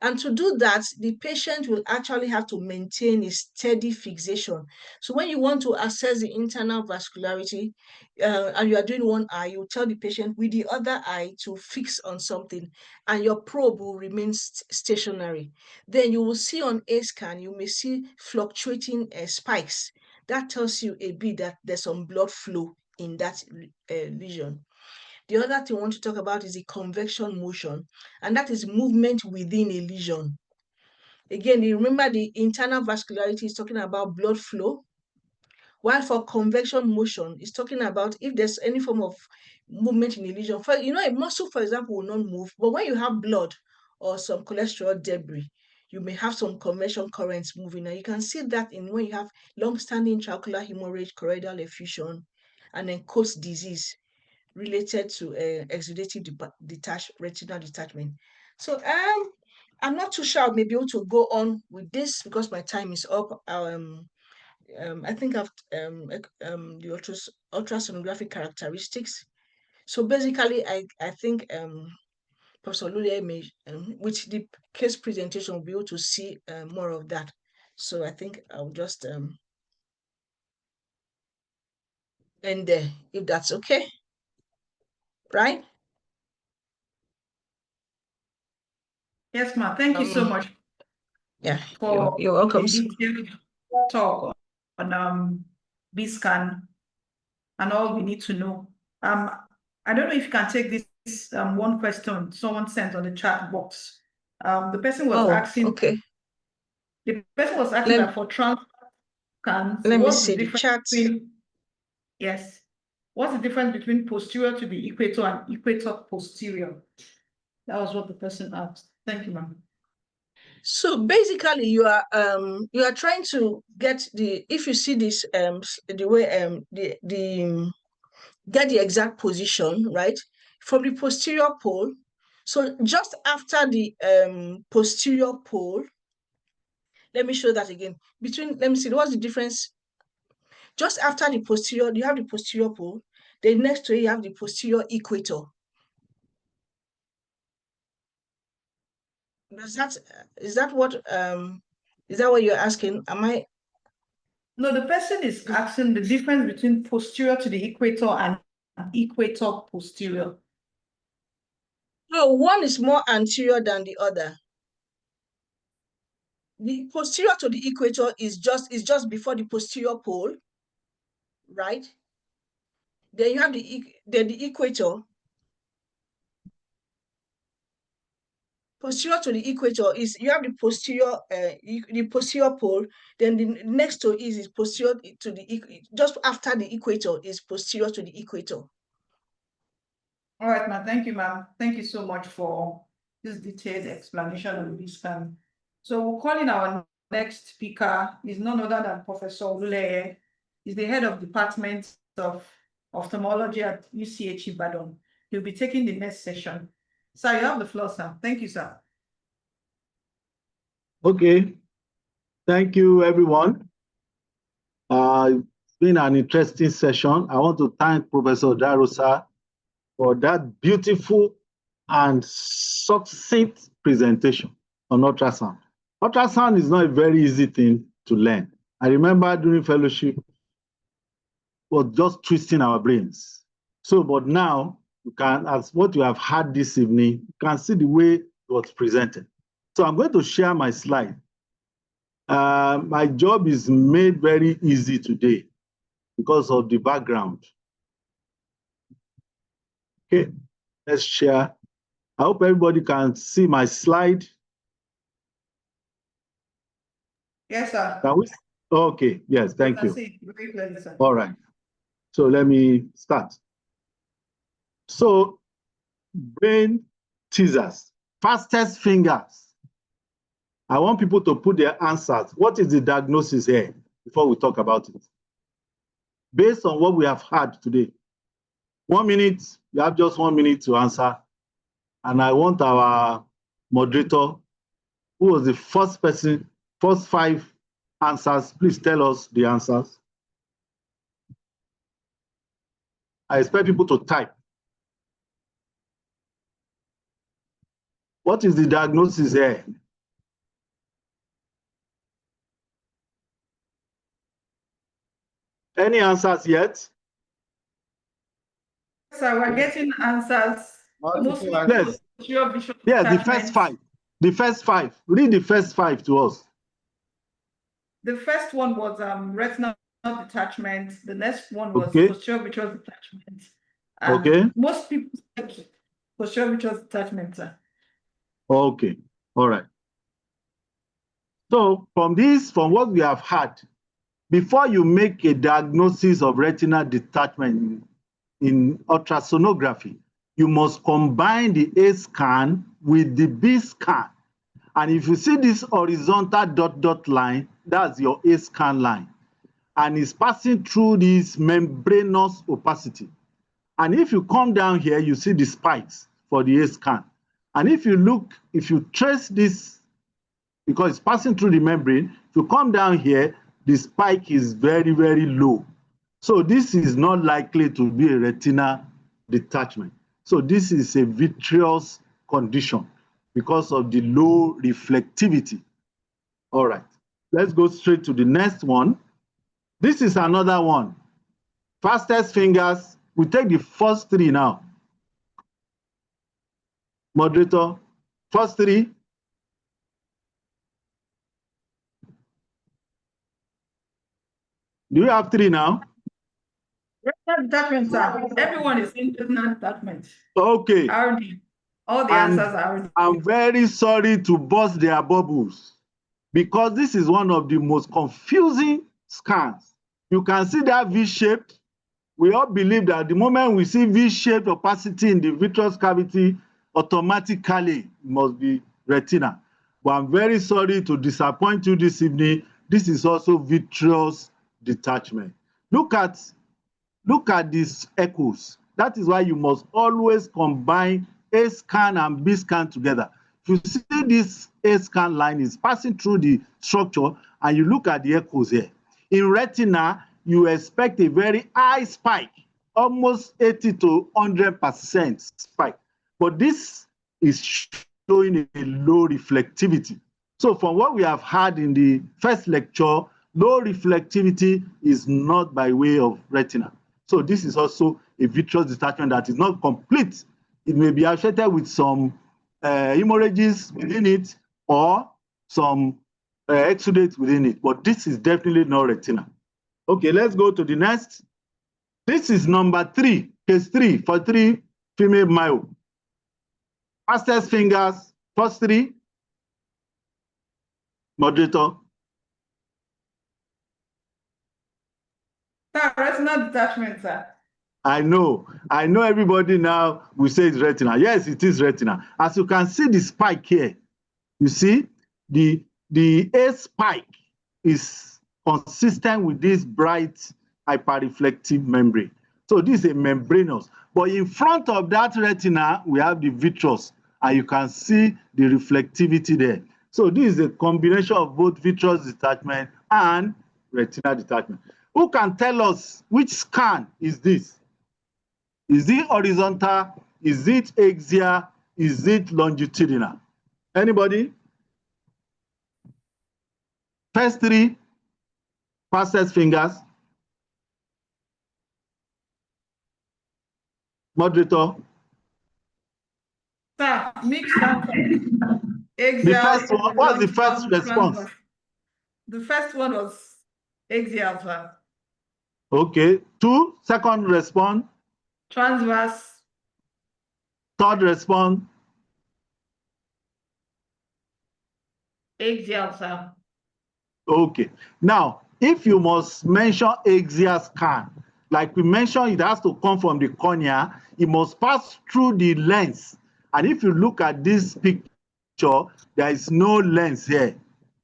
And to do that, the patient will actually have to maintain a steady fixation. So when you want to assess the internal vascularity, and you are doing one eye, you tell the patient with the other eye to fix on something, and your probe will remain stationary. Then you will see on a scan, you may see fluctuating spikes. That tells you a bit that there's some blood flow in that lesion. The other thing I want to talk about is the convection motion, and that is movement within a lesion. Again, you remember the internal vascularity is talking about blood flow, while for convection motion, it's talking about if there's any form of movement in a lesion. For, a muscle, for example, will not move, but when you have blood or some cholesterol debris, you may have some convection currents moving. And you can see that in when you have long-standing intraocular hemorrhage, choroidal effusion, and then Coats disease related to exudative detached retinal detachment. So I'm not too sure I'll be able to go on with this because my time is up. I think I've the ultrasonographic characteristics. So basically, I think Professor Oluleye may, with the case presentation, will be able to see more of that. So I think I'll just end there, if that's okay. Right? Yes, ma'am. Thank you so much Yeah, for you're welcome. the detailed talk on B-scan and all we need to know. I don't know if you can take this one question someone sent on the chat box. The person was asking. Okay. The person was asking that for transplant scans, Let me what's see the the chat. between? Yes. What's the difference between posterior to the equator and equator posterior? That was what the person asked. Thank you, ma'am. So basically, you are trying to get the, if you see this the way get the exact position, right, from the posterior pole. So just after the posterior pole, let me show that again. Let me see, what's the difference? Just after the posterior, you have the posterior pole. Then next to it, you have the posterior equator. Is that what you're asking? Am I? No, the person is asking the difference between posterior to the equator and equator posterior. No, one is more anterior than the other. The posterior to the equator is just before the posterior pole, right? Then you have the equator. Posterior to the equator is, you have the posterior pole. Then the next to it is posterior to the just after the equator is posterior to the equator. All right, ma'am. Thank you, ma'am. Thank you so much for this detailed explanation on this scan. So we'll call in our next speaker. Is none other than Professor Oluleye. He's the head of Department of Ophthalmology at UCH Ibadan. He'll be taking the next session. Sir, you have the floor, sir. Thank you, sir. Okay. Thank you, everyone. It's been an interesting session. I want to thank Professor Odarosa for that beautiful and succinct presentation on ultrasound. Ultrasound is not a very easy thing to learn. I remember during fellowship, was just twisting our brains. So, but now, you can, as what you have had this evening, you can see the way it was presented. So I'm going to share my slide. My job is made very easy today because of the background. Okay, let's share. I hope everybody can see my slide. Yes, sir. Can we? Okay, yes, thank you. Very clearly, sir. All right, so let me start. So, brain teasers, fastest fingers. I want people to put their answers. What is the diagnosis here before we talk about it? Based on what we have had today. 1 minute, you have just 1 minute to answer. And I want our Moderator, who was the first person, first 5 answers? Please tell us the answers. I expect people to type. What is the diagnosis here? Any answers yet? So we're getting answers. Mostly Yes. visual Yes, the first 5. The first 5. Read the first 5 to us. The first one was retinal detachment. The next one was Okay. posterior vitreous detachment. And Okay. most people said posterior vitreous detachment, sir. Okay. All right. So from what we have had, before you make a diagnosis of retinal detachment in ultrasonography, you must combine the A scan with the B scan. And if you see this horizontal dot line, that's your A scan line. And it's passing through this membranous opacity. And if you come down here, you see the spikes for the A scan. And if you trace this, because it's passing through the membrane, if you come down here, the spike is very, very low. So this is not likely to be a retinal detachment. So this is a vitreous condition because of the low reflectivity. All right, let's go straight to the next one. This is another one. Fastest fingers. We take the first 3 now. Moderator, first 3. Do you have 3 now? Retinal detachment, sir. Everyone is in retinal detachment. Okay. Already. All the answers are already. I'm very sorry to burst their bubbles because this is one of the most confusing scans. You can see that V-shape. We all believe that the moment we see V-shaped opacity in the vitreous cavity, automatically it must be retina. But I'm very sorry to disappoint you this evening. This is also vitreous detachment. Look at these echoes. That is why you must always combine A scan and B scan together. If you see this A scan line is passing through the structure and you look at the echoes here. In retina, you expect a very high spike, almost 80 to 100% spike. But this is showing a low reflectivity. So from what we have had in the first lecture, low reflectivity is not by way of retina. So this is also a vitreous detachment that is not complete. It may be associated with some hemorrhages within it or some exudates within it, but this is definitely not retina. Okay, let's go to the next. This is number 3, case 3 for 3 female myope. Fastest fingers, first 3. Moderator. Sir, retinal detachment, sir. I know everybody now will say it's retina. Yes, it is retina. As you can see the spike here, you see the A spike is consistent with this bright hyperreflective membrane. So this is a membranous. But in front of that retina, we have the vitreous, and you can see the reflectivity there. So this is a combination of both vitreous detachment and retinal detachment. Who can tell us which scan is this? Is it horizontal? Is it axial? Is it longitudinal? Anybody? First 3, fastest fingers. Moderator. Sir, mixed answer. The first one, what's the first response? The first one was axial, sir. Okay. 2, second response. Transverse. Third response. Axial, sir. Okay. Now, if you must mention axial scan, like we mentioned, it has to come from the cornea. It must pass through the lens. And if you look at this picture, there is no lens here.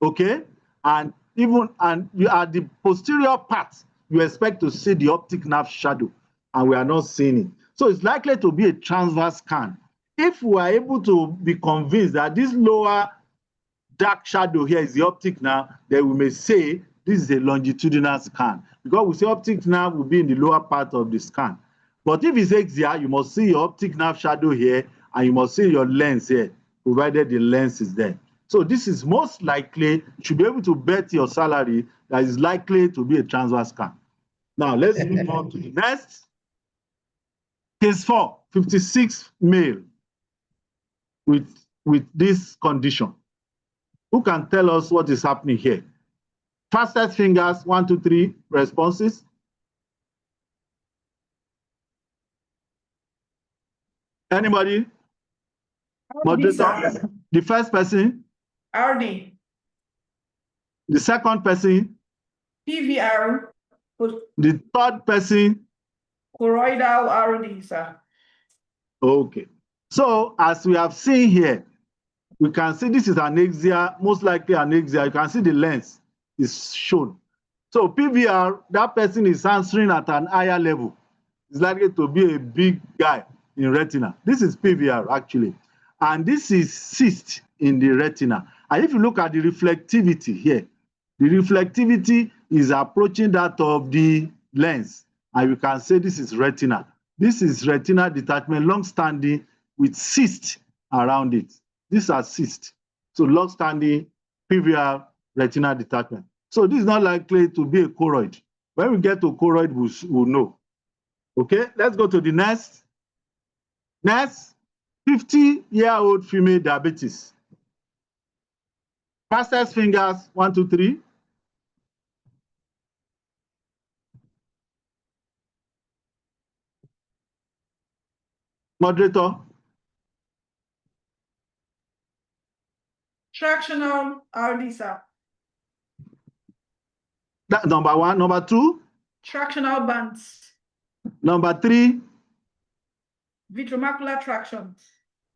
Okay? And you at the posterior part, you expect to see the optic nerve shadow, and we are not seeing it. So it's likely to be a transverse scan. if we are able to be convinced that this lower dark shadow here is the optic nerve, then we may say this is a longitudinal scan, because we say optic nerve will be in the lower part of the scan. But if it's axial, you must see your optic nerve shadow here, and you must see your lens here, provided the lens is there. So this is most likely, you should be able to bet your salary that is likely to be a transverse scan. Now let's move on to the next. Case 4, 56 male with this condition. Who can tell us what is happening here? Fastest fingers, 1, 2, 3 responses. Anybody? Moderator? The first person? RD. The second person? PVR. The third person? Choroidal RD, sir. Okay. So as we have seen here, we can see this is an axial, most likely an axial. You can see the lens is shown. So PVR, that person is answering at an higher level. It's likely to be a big guy in retina. This is PVR actually. And this is cyst in the retina. And if you look at the reflectivity here, the reflectivity is approaching that of the lens. And you can say this is retina. This is retina detachment, long-standing with cyst around it. These are cysts. So long-standing PVR retinal detachment. So this is not likely to be a choroid. When we get to choroid, we'll know. Okay, let's go to the next. Next, 50-year-old female diabetes. Fastest fingers, 1, 2, 3. Moderator. Tractional RD, sir. That, number 1. Number 2. Tractional bands. Number 3. Vitreomacular traction.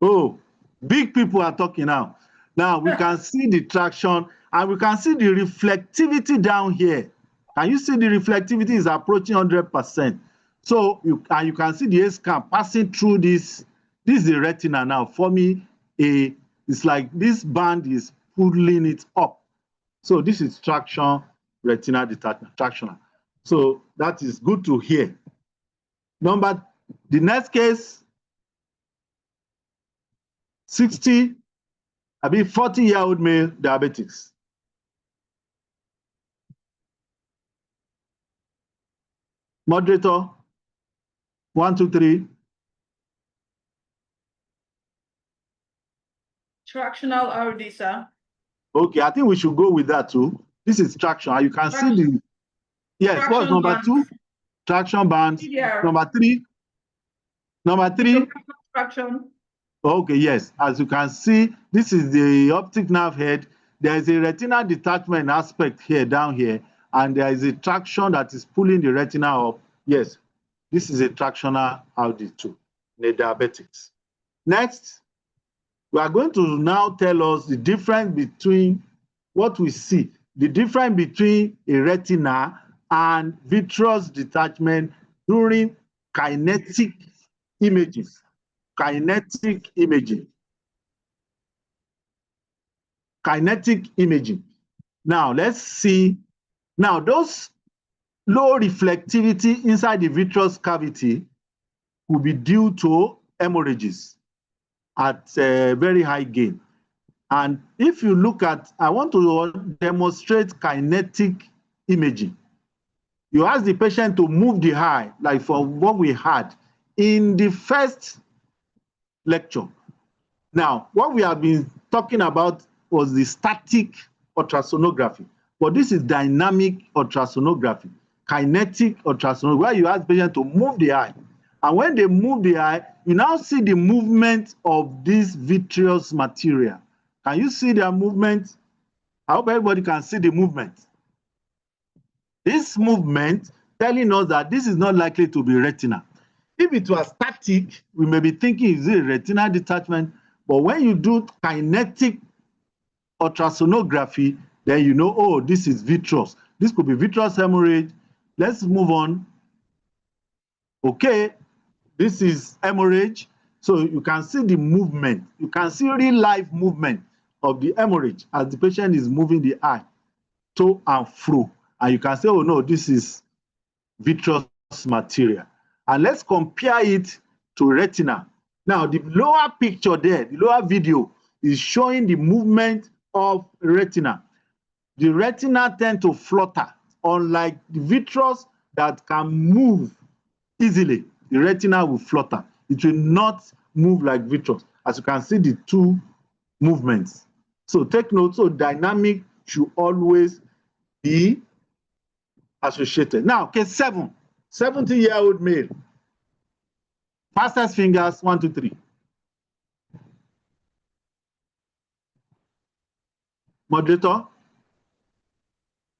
Oh, big people are talking now. Now we can see the traction and we can see the reflectivity down here. Can you see the reflectivity is approaching 100%? So you can see the A-scan passing through this. This is the retina now forming a, it's like this band is pulling it up. So this is traction retinal detachment, tractional. So that is good to hear. The next case, 40-year-old male diabetics. Moderator, 1, 2, 3. Tractional RD, sir. Okay, I think we should go with that too. This is traction. You can see the, yes, what's number bands. 2? Traction bands. PVR. Number 3. Number 3. Traction. Okay, yes. As you can see, this is the optic nerve head. There is a retinal detachment aspect here, down here, and there is a traction that is pulling the retina up. Yes, this is a tractional RD2 in the diabetics. Next, we are going to now tell us the difference between what we see, the difference between a retina and vitreous detachment during kinetic images. Kinetic imaging. Kinetic imaging. Now, let's see. Now, those low reflectivity inside the vitreous cavity will be due to hemorrhages at a very high gain. And if you look at, I want to demonstrate kinetic imaging. You ask the patient to move the eye, like for what we had in the first lecture. Now, what we have been talking about was the static ultrasonography, but this is dynamic ultrasonography, kinetic ultrasonography, where you ask the patient to move the eye. And when they move the eye, you now see the movement of this vitreous material. Can you see their movement? I hope everybody can see the movement. This movement telling us that this is not likely to be retina. If it was static, we may be thinking, is it a retinal detachment? But when you do kinetic ultrasonography, then you know, oh, this is vitreous. This could be vitreous hemorrhage. Let's move on. Okay, this is hemorrhage. So you can see the movement. You can see real life movement of the hemorrhage as the patient is moving the eye to and fro. And you can say, oh no, this is vitreous material. And let's compare it to retina. Now, the lower picture there, the lower video, is showing the movement of retina. The retina tend to flutter, unlike the vitreous that can move easily. The retina will flutter. It will not move like vitreous. As you can see, the two movements. So take note, so dynamic should always be associated. Now, case 7, 70-year-old male. Fastest fingers, 1, 2, 3. Moderator?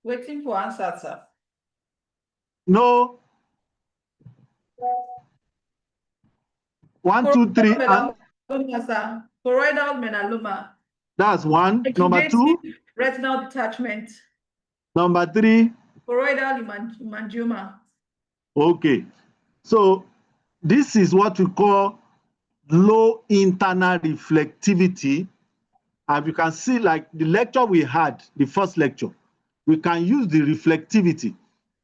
Waiting for answer, sir. No. 1, 2, 3. Choroidal melanoma, sir. Choroidal melanoma. That's 1. Number 2. Retinal detachment. Number 3. Choroidal hemangioma. Okay. So this is what we call low internal reflectivity. And you can see, like the lecture we had, the first lecture, we can use the reflectivity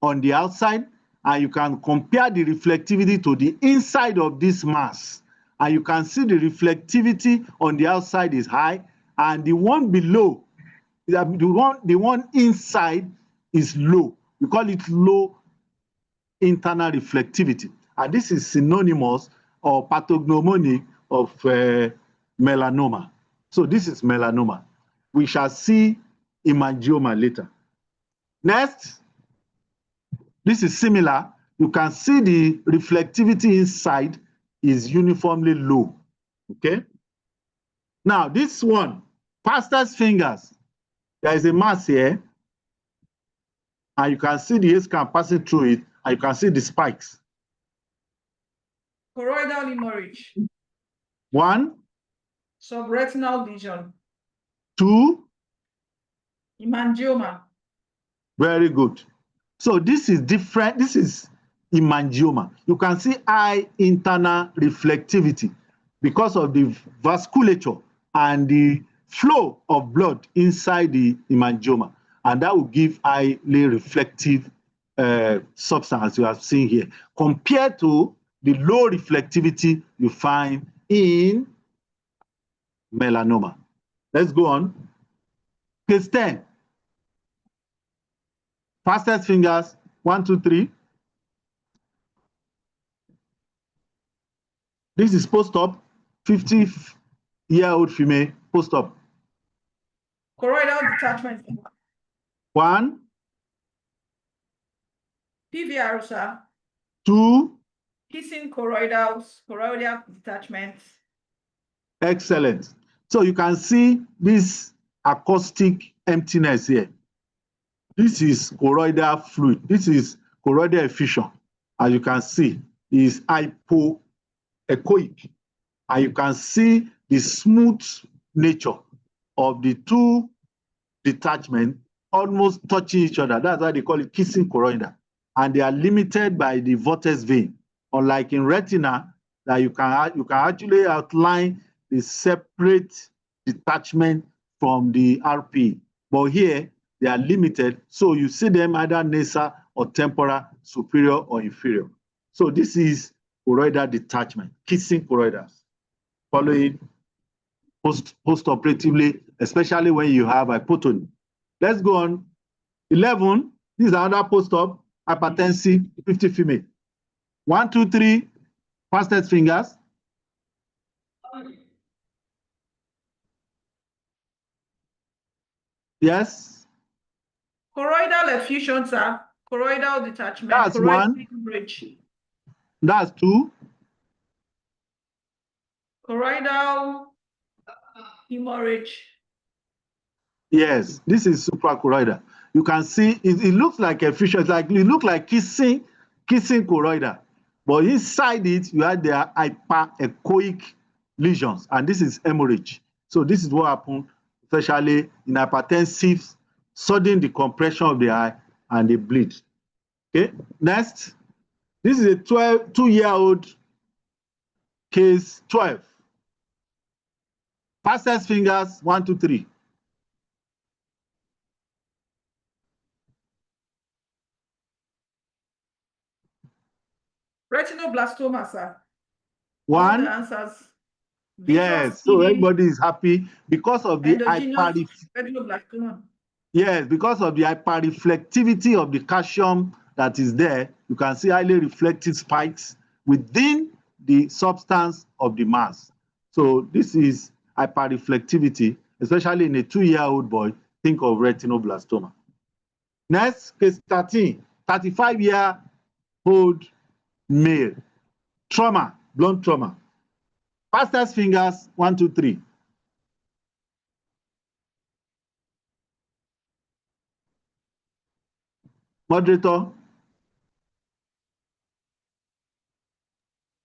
on the outside, and you can compare the reflectivity to the inside of this mass. And you can see the reflectivity on the outside is high, and the one below, the one inside is low. We call it low internal reflectivity. And this is synonymous or pathognomonic of melanoma. So this is melanoma. We shall see hemangioma later. Next, this is similar. You can see the reflectivity inside is uniformly low. Okay. Now this one, pastor's fingers. There is a mass here, and you can see the A-scan passing through it, and you can see the spikes. Choroidal hemorrhage. 1. Subretinal lesion. 2. Hemangioma. Very good. So this is different. This is hemangioma. You can see high internal reflectivity because of the vasculature and the flow of blood inside the hemangioma. And that will give highly reflective substance you have seen here, compared to the low reflectivity you find in melanoma. Let's go on. Case 10. Fastest fingers, 1, 2, 3. This is post-op, 50-year-old female, post-op. Choroidal detachment. 1. PVR, sir. 2. Kissing choroidal detachment. Excellent. So you can see this acoustic emptiness here. This is choroidal fluid. This is choroidal effusion. As you can see, is hypoechoic. And you can see the smooth nature of the two detachments almost touching each other. That's why they call it kissing choroida. And they are limited by the vortex vein. Unlike in retina, that you can actually outline the separate detachment from the RP. But here, they are limited, so you see them either nasal or temporal, superior or inferior. So this is choroidal detachment, kissing choroidals, following post-operatively, especially when you have hypotony. Let's go on. 11, this is another post-op, hypertensive, 50 female. 1, 2, 3, fastest fingers. Yes. Choroidal effusion, sir. Choroidal detachment. That's choroidal 1. hemorrhage. That's 2. Choroidal hemorrhage. Yes, this is suprachoroidal. You can see it looks like effusion. It's like, it looks like kissing choroidal. But inside it, you have the hyperechoic lesions, and this is hemorrhage. So this is what happens, especially in hypertensive, sudden decompression of the eye, and they bleed. Okay, next. This is a 2-year-old Case 12. Fastest fingers, 1, 2, 3. Retinoblastoma, sir. All 1. the answers. Yes, so Vitreoretinal, everybody is happy because of the endogenous retinoblastoma. yes, because of the hyperreflectivity of the calcium that is there. You can see highly reflective spikes within the substance of the mass. So this is hyperreflectivity, especially in a 2-year-old boy. Think of retinoblastoma. Next, case 13, 35-year-old male, trauma, blunt trauma. Fastest fingers, 1, 2, 3. Moderator.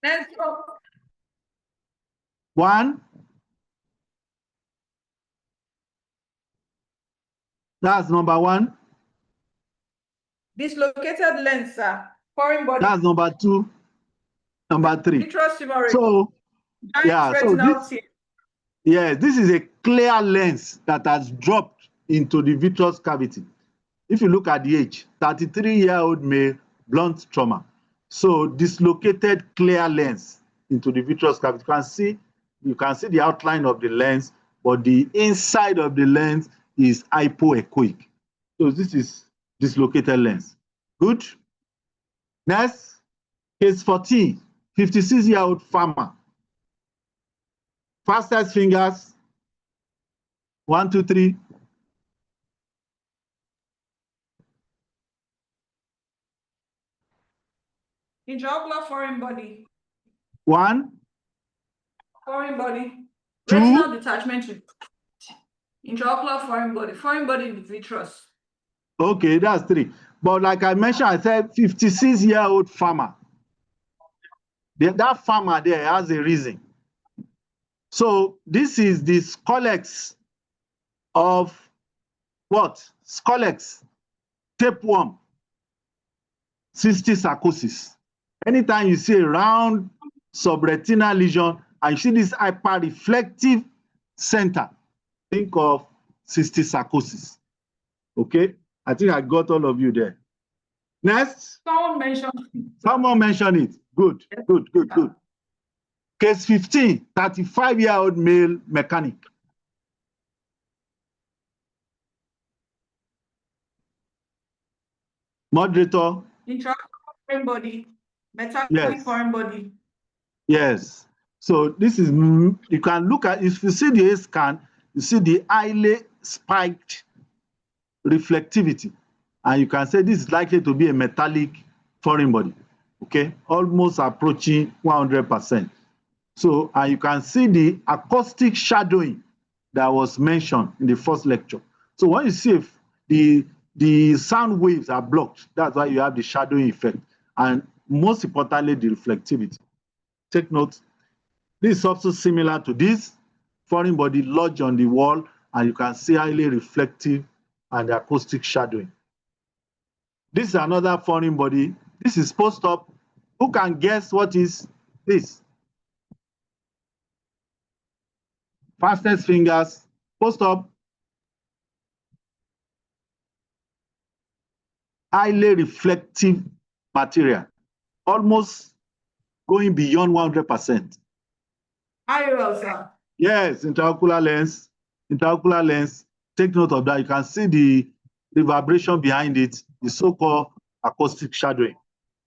Next up, 1. That's number 1. dislocated lens, sir. Foreign body. That's number 2. Number 3. Vitreous hemorrhage. So, Giant yeah, so retinal this, tear. yes, this is a clear lens that has dropped into the vitreous cavity. If you look at the age, 33-year-old male, blunt trauma. So dislocated clear lens into the vitreous cavity. You can see the outline of the lens, but the inside of the lens is hypoechoic. So this is dislocated lens. Good. Next, case 14, 56-year-old farmer. Fastest fingers, 1, 2, 3. Intraocular foreign body. 1, Foreign body. 2. Retinal detachment. Intraocular foreign body with vitreous. Okay, that's 3. But like I mentioned, I said 56-year-old farmer. That farmer there has a reason. So this is the scolex of what? Scolex, tapeworm, cystosarcosis. Anytime you see a round subretinal lesion and you see this hyperreflective center, think of cystosarcosis. Okay, I think I got all of you there. Next. Someone mentioned. Someone mentioned it. Good, good, good, good. Case 15, 35-year-old male mechanic. Moderator. Intraocular foreign body. Metallic Yes. foreign body. Yes. So this is, you can look at, if you see the A scan, you see the highly spiked reflectivity. And you can say this is likely to be a metallic foreign body. Okay, almost approaching 100%. So, and you can see the acoustic shadowing that was mentioned in the first lecture. So when you see if the sound waves are blocked, that's why you have the shadowing effect. And most importantly, the reflectivity. Take note, this is also similar to this foreign body lodged on the wall, and you can see highly reflective and acoustic shadowing. This is another foreign body. This is post-op. Who can guess what is this? Fastest fingers, post-op. Highly reflective material, almost going beyond 100%. IOL, sir. Yes, intraocular lens. Intraocular lens. Take note of that. You can see the vibration behind it, the so-called acoustic shadowing.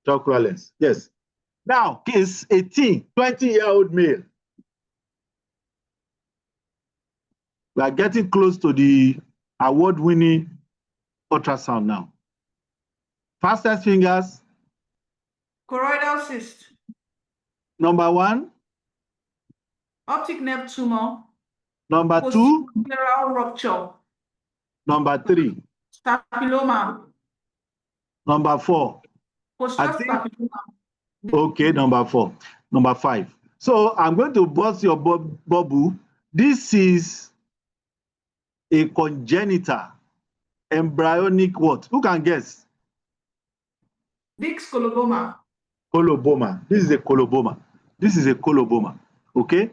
Intraocular lens. Yes. Now, case 18, 20-year-old male. We are getting close to the award-winning ultrasound now. Fastest fingers. Choroidal cyst. Number 1. Optic nerve tumor. Number 2. Posterior rupture. Number 3. Staphylomas. Number 4. Posterior staphylomas. Okay, number 4. Number 5. So I'm going to bust your bubble. This is a congenital embryonic what? Who can guess? Big coloboma. Coloboma. This is a coloboma. This is a coloboma, okay?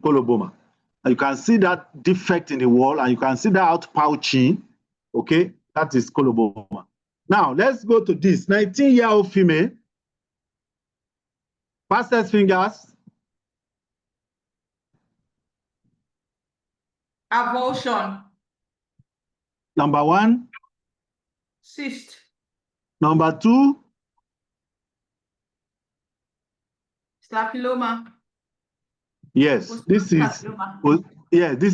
Coloboma. And you can see that defect in the wall, and you can see that outpouching, okay? That is coloboma. Now, let's go to this 19-year-old female. Fastest fingers. Avulsion. Number 1. Cyst. Number 2. Staphylomas. Yes, this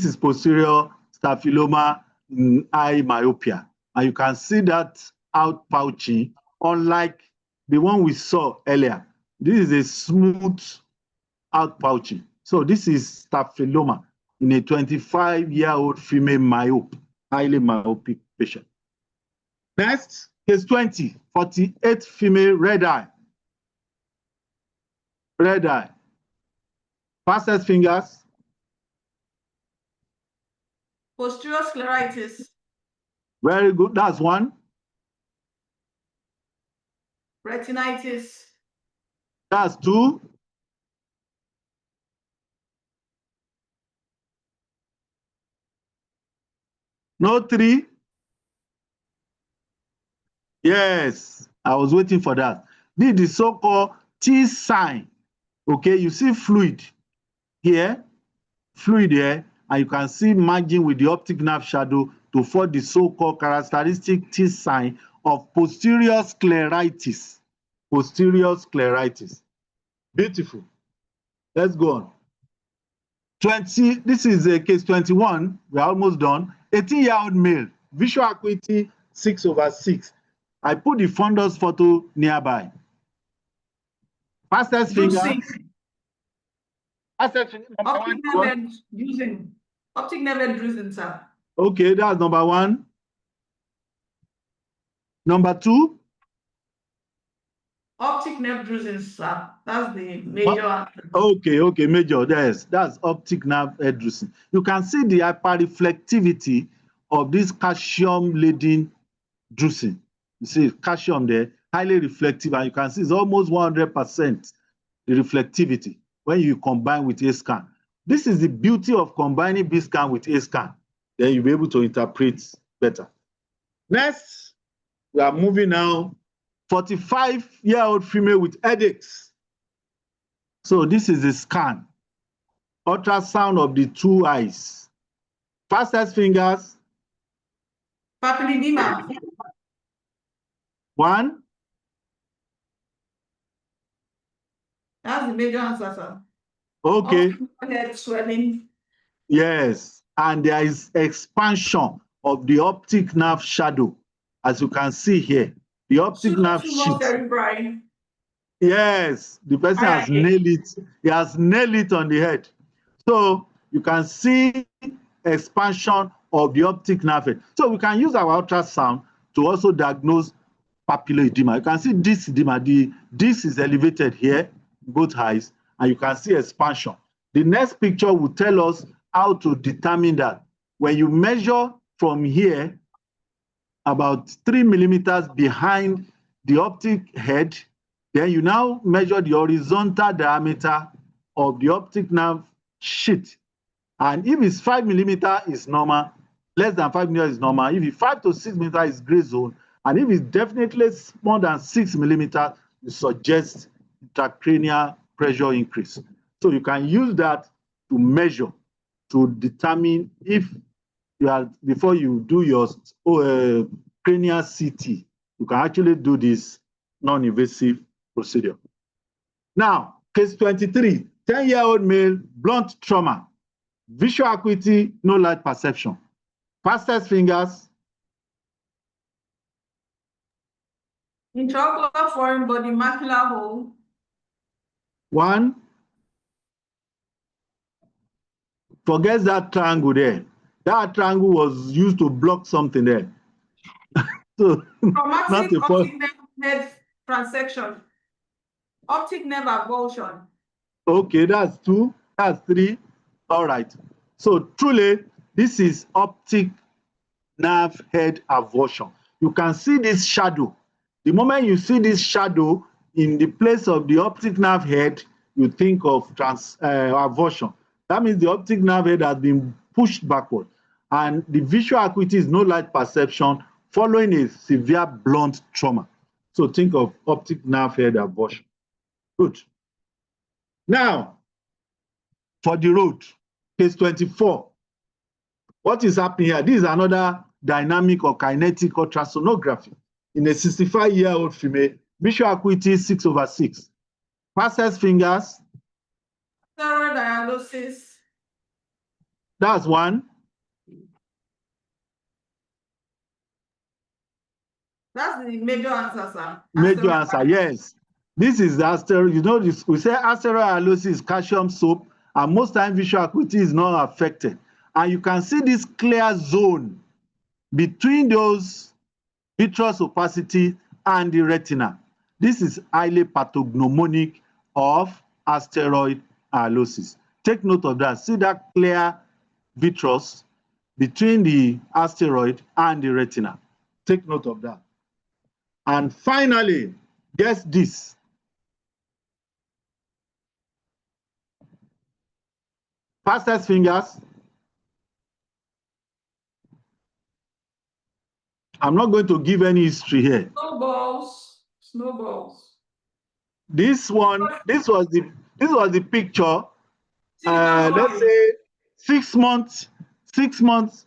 is posterior staphylomas in eye myopia, and you can see that outpouching, unlike the one we saw earlier. This is a smooth outpouching. So this is staphyloma in a 25-year-old female myope, highly myopic patient. Next, case 20, 48 female red eye. Red eye. Fastest fingers. Posterior scleritis. Very good. That's 1. Retinitis. That's 2. No 3. Yes, I was waiting for that. This is the so-called T sign. Okay, you see fluid here, and you can see margin with the optic nerve shadow to form the so-called characteristic T sign of posterior scleritis. Posterior scleritis. Beautiful. Let's go on. 20. This is case 21. We're almost done. 18-year-old male, visual acuity 6/6. I put the fundus photo nearby. Fastest finger. Fastest finger. Optic nerve drusen. Optic nerve drusen, sir. Okay, that's number 1. Number 2. Optic nerve drusen, sir. That's the major. Okay, major. Yes, that's optic nerve drusen. You can see the hyperreflectivity of this calcium-laden drusen. You see calcium there, highly reflective, and you can see it's almost 100% the reflectivity when you combine with A-scan. This is the beauty of combining B-scan with A-scan. Then you'll be able to interpret better. Next, we are moving now. 45-year-old female with headaches. So this is a scan. Ultrasound of the 2 eyes. Fastest fingers. Papilledema. 1. That's the major answer, sir. Okay. Head swelling. Yes, and there is expansion of the optic nerve shadow, as you can see here. The optic nerve sheet. Yes, the person has nailed it. He has nailed it on the head. So you can see expansion of the optic nerve head. So we can use our ultrasound to also diagnose papillary edema. You can see this edema. This is elevated here, both eyes, and you can see expansion. The next picture will tell us how to determine that. When you measure from here, about 3 millimeters behind the optic head, then you now measure the horizontal diameter of the optic nerve sheet. And if it's 5 millimeters, it's normal. Less than 5 millimeters is normal. If it's 5 to 6 millimeters, it's gray zone. And if it's definitely more than 6 millimeters, it suggests intracranial pressure increase. So you can use that to measure, to determine if you are, before you do your cranial CT, you can actually do this non-invasive procedure. Now, case 23, 10-year-old male, blunt trauma, visual acuity, no light perception. Fastest fingers. Intraocular foreign body macular hole. 1. Forget that triangle there. That triangle was used to block something there. So, traumatic optic nerve head transection. Optic nerve avulsion. Okay, that's 2. That's 3. All right. So truly, this is optic nerve head avulsion. You can see this shadow. The moment you see this shadow in the place of the optic nerve head, you think of aversion. That means the optic nerve head has been pushed backward, and the visual acuity is no light perception following a severe blunt trauma. So think of optic nerve head aversion. Good. Now, for the road, case 24. What is happening here? This is another dynamic or kinetic ultrasonography in a 65-year-old female. Visual acuity 6/6. Passes fingers. Steroid dialysis. That's one. That's the major answer, sir. Major answer, yes. This is the asteroid. You know, this, we say asteroid is calcium soap, and most times visual acuity is not affected. And you can see this clear zone between those vitreous opacity and the retina. This is highly pathognomonic of asteroid hyalosis. Take note of that. See that clear vitreous between the asteroid and the retina. Take note of that. And finally, guess this. Fastest fingers. I'm not going to give any history here. Snowballs. Snowballs. This one, this was the picture. Let's say 6 months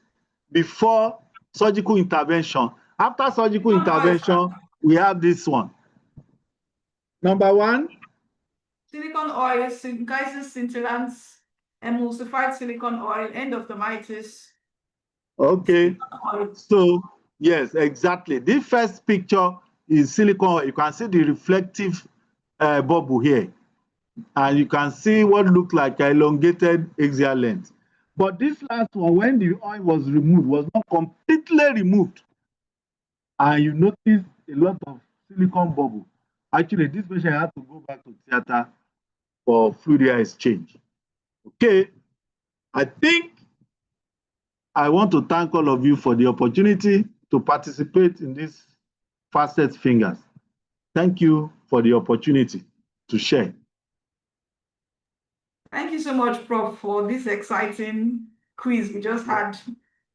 before surgical intervention. After surgical intervention, we have this one. Number one. Silicone oil, syncytial scintillans, emulsified silicone oil, endophthalmitis. Okay. So, yes, exactly. The first picture is silicone oil. You can see the reflective bubble here. And you can see what looked like an elongated axial length. But this last one, when the oil was removed, was not completely removed. And you notice a lot of silicone bubble. Actually, this patient had to go back to theater for fluid exchange. Okay, I think I want to thank all of you for the opportunity to participate in this Fastest Fingers. Thank you for the opportunity to share. Thank you so much, Prof, for this exciting quiz we just had.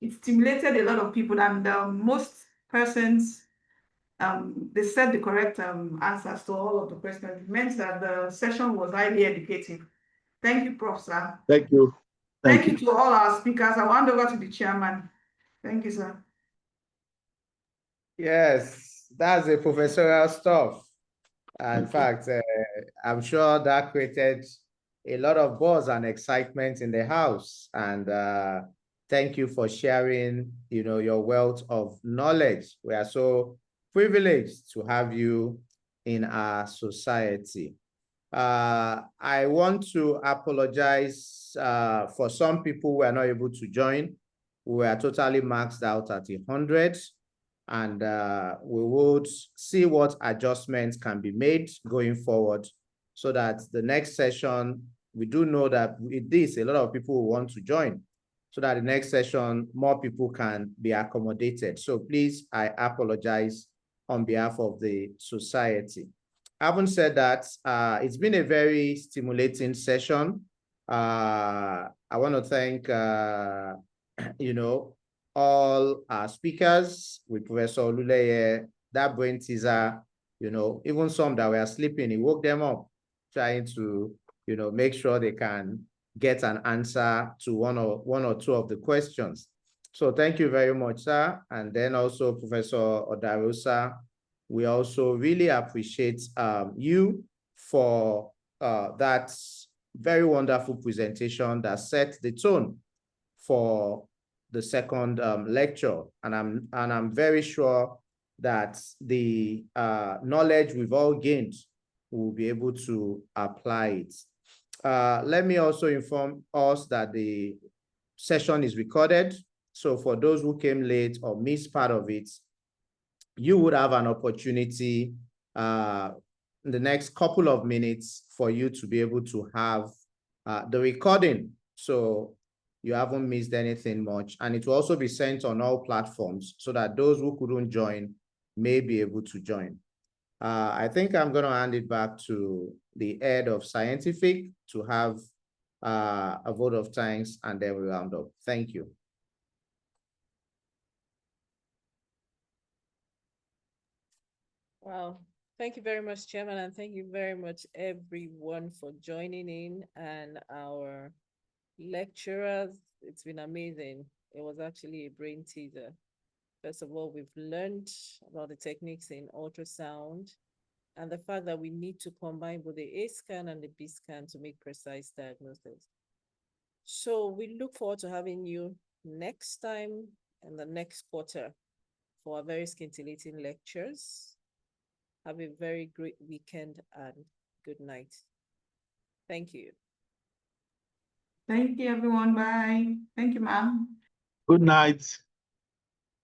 It stimulated a lot of people, and most persons, they said the correct answers to all of the questions. It meant that the session was highly educative. Thank you, Prof, sir. Thank you. Thank you to all our speakers. I hand over to the chairman. Thank you, sir. Yes, that's the professorial stuff. In fact, I'm sure that created a lot of buzz and excitement in the house. And thank you for sharing, your wealth of knowledge. We are so privileged to have you in our society. I want to apologize for some people who were not able to join. We were totally maxed out at 100. And we would see what adjustments can be made going forward so that the next session, we do know that with this, a lot of people will want to join so that the next session, more people can be accommodated. So please, I apologize on behalf of the society. Having said that, it's been a very stimulating session. I want to thank, all our speakers with Professor Oluleye, that brain teaser, even some that were sleeping, he woke them up trying to, make sure they can get an answer to one or two of the questions. So thank you very much, sir. And then also Professor Odarosa, we also really appreciate you for that very wonderful presentation that set the tone for the second lecture, and I'm very sure that the knowledge we've all gained, we'll be able to apply it. Let me also inform us that the session is recorded. So for those who came late or missed part of it, you would have an opportunity in the next couple of minutes for you to be able to have the recording. So you haven't missed anything much. And it will also be sent on all platforms so that those who couldn't join may be able to join. I think I'm going to hand it back to the head of scientific to have a vote of thanks, and then we round up. Thank you. Wow. Thank you very much, Chairman, and thank you very much, everyone, for joining in, and our lecturers. It's been amazing. It was actually a brain teaser. First of all, we've learned about the techniques in ultrasound and the fact that we need to combine both the A scan and the B scan to make precise diagnosis. So we look forward to having you next time in the next quarter for our very scintillating lectures. Have a very great weekend and good night. Thank you. Thank you, everyone. Bye. Thank you, ma'am. Good night.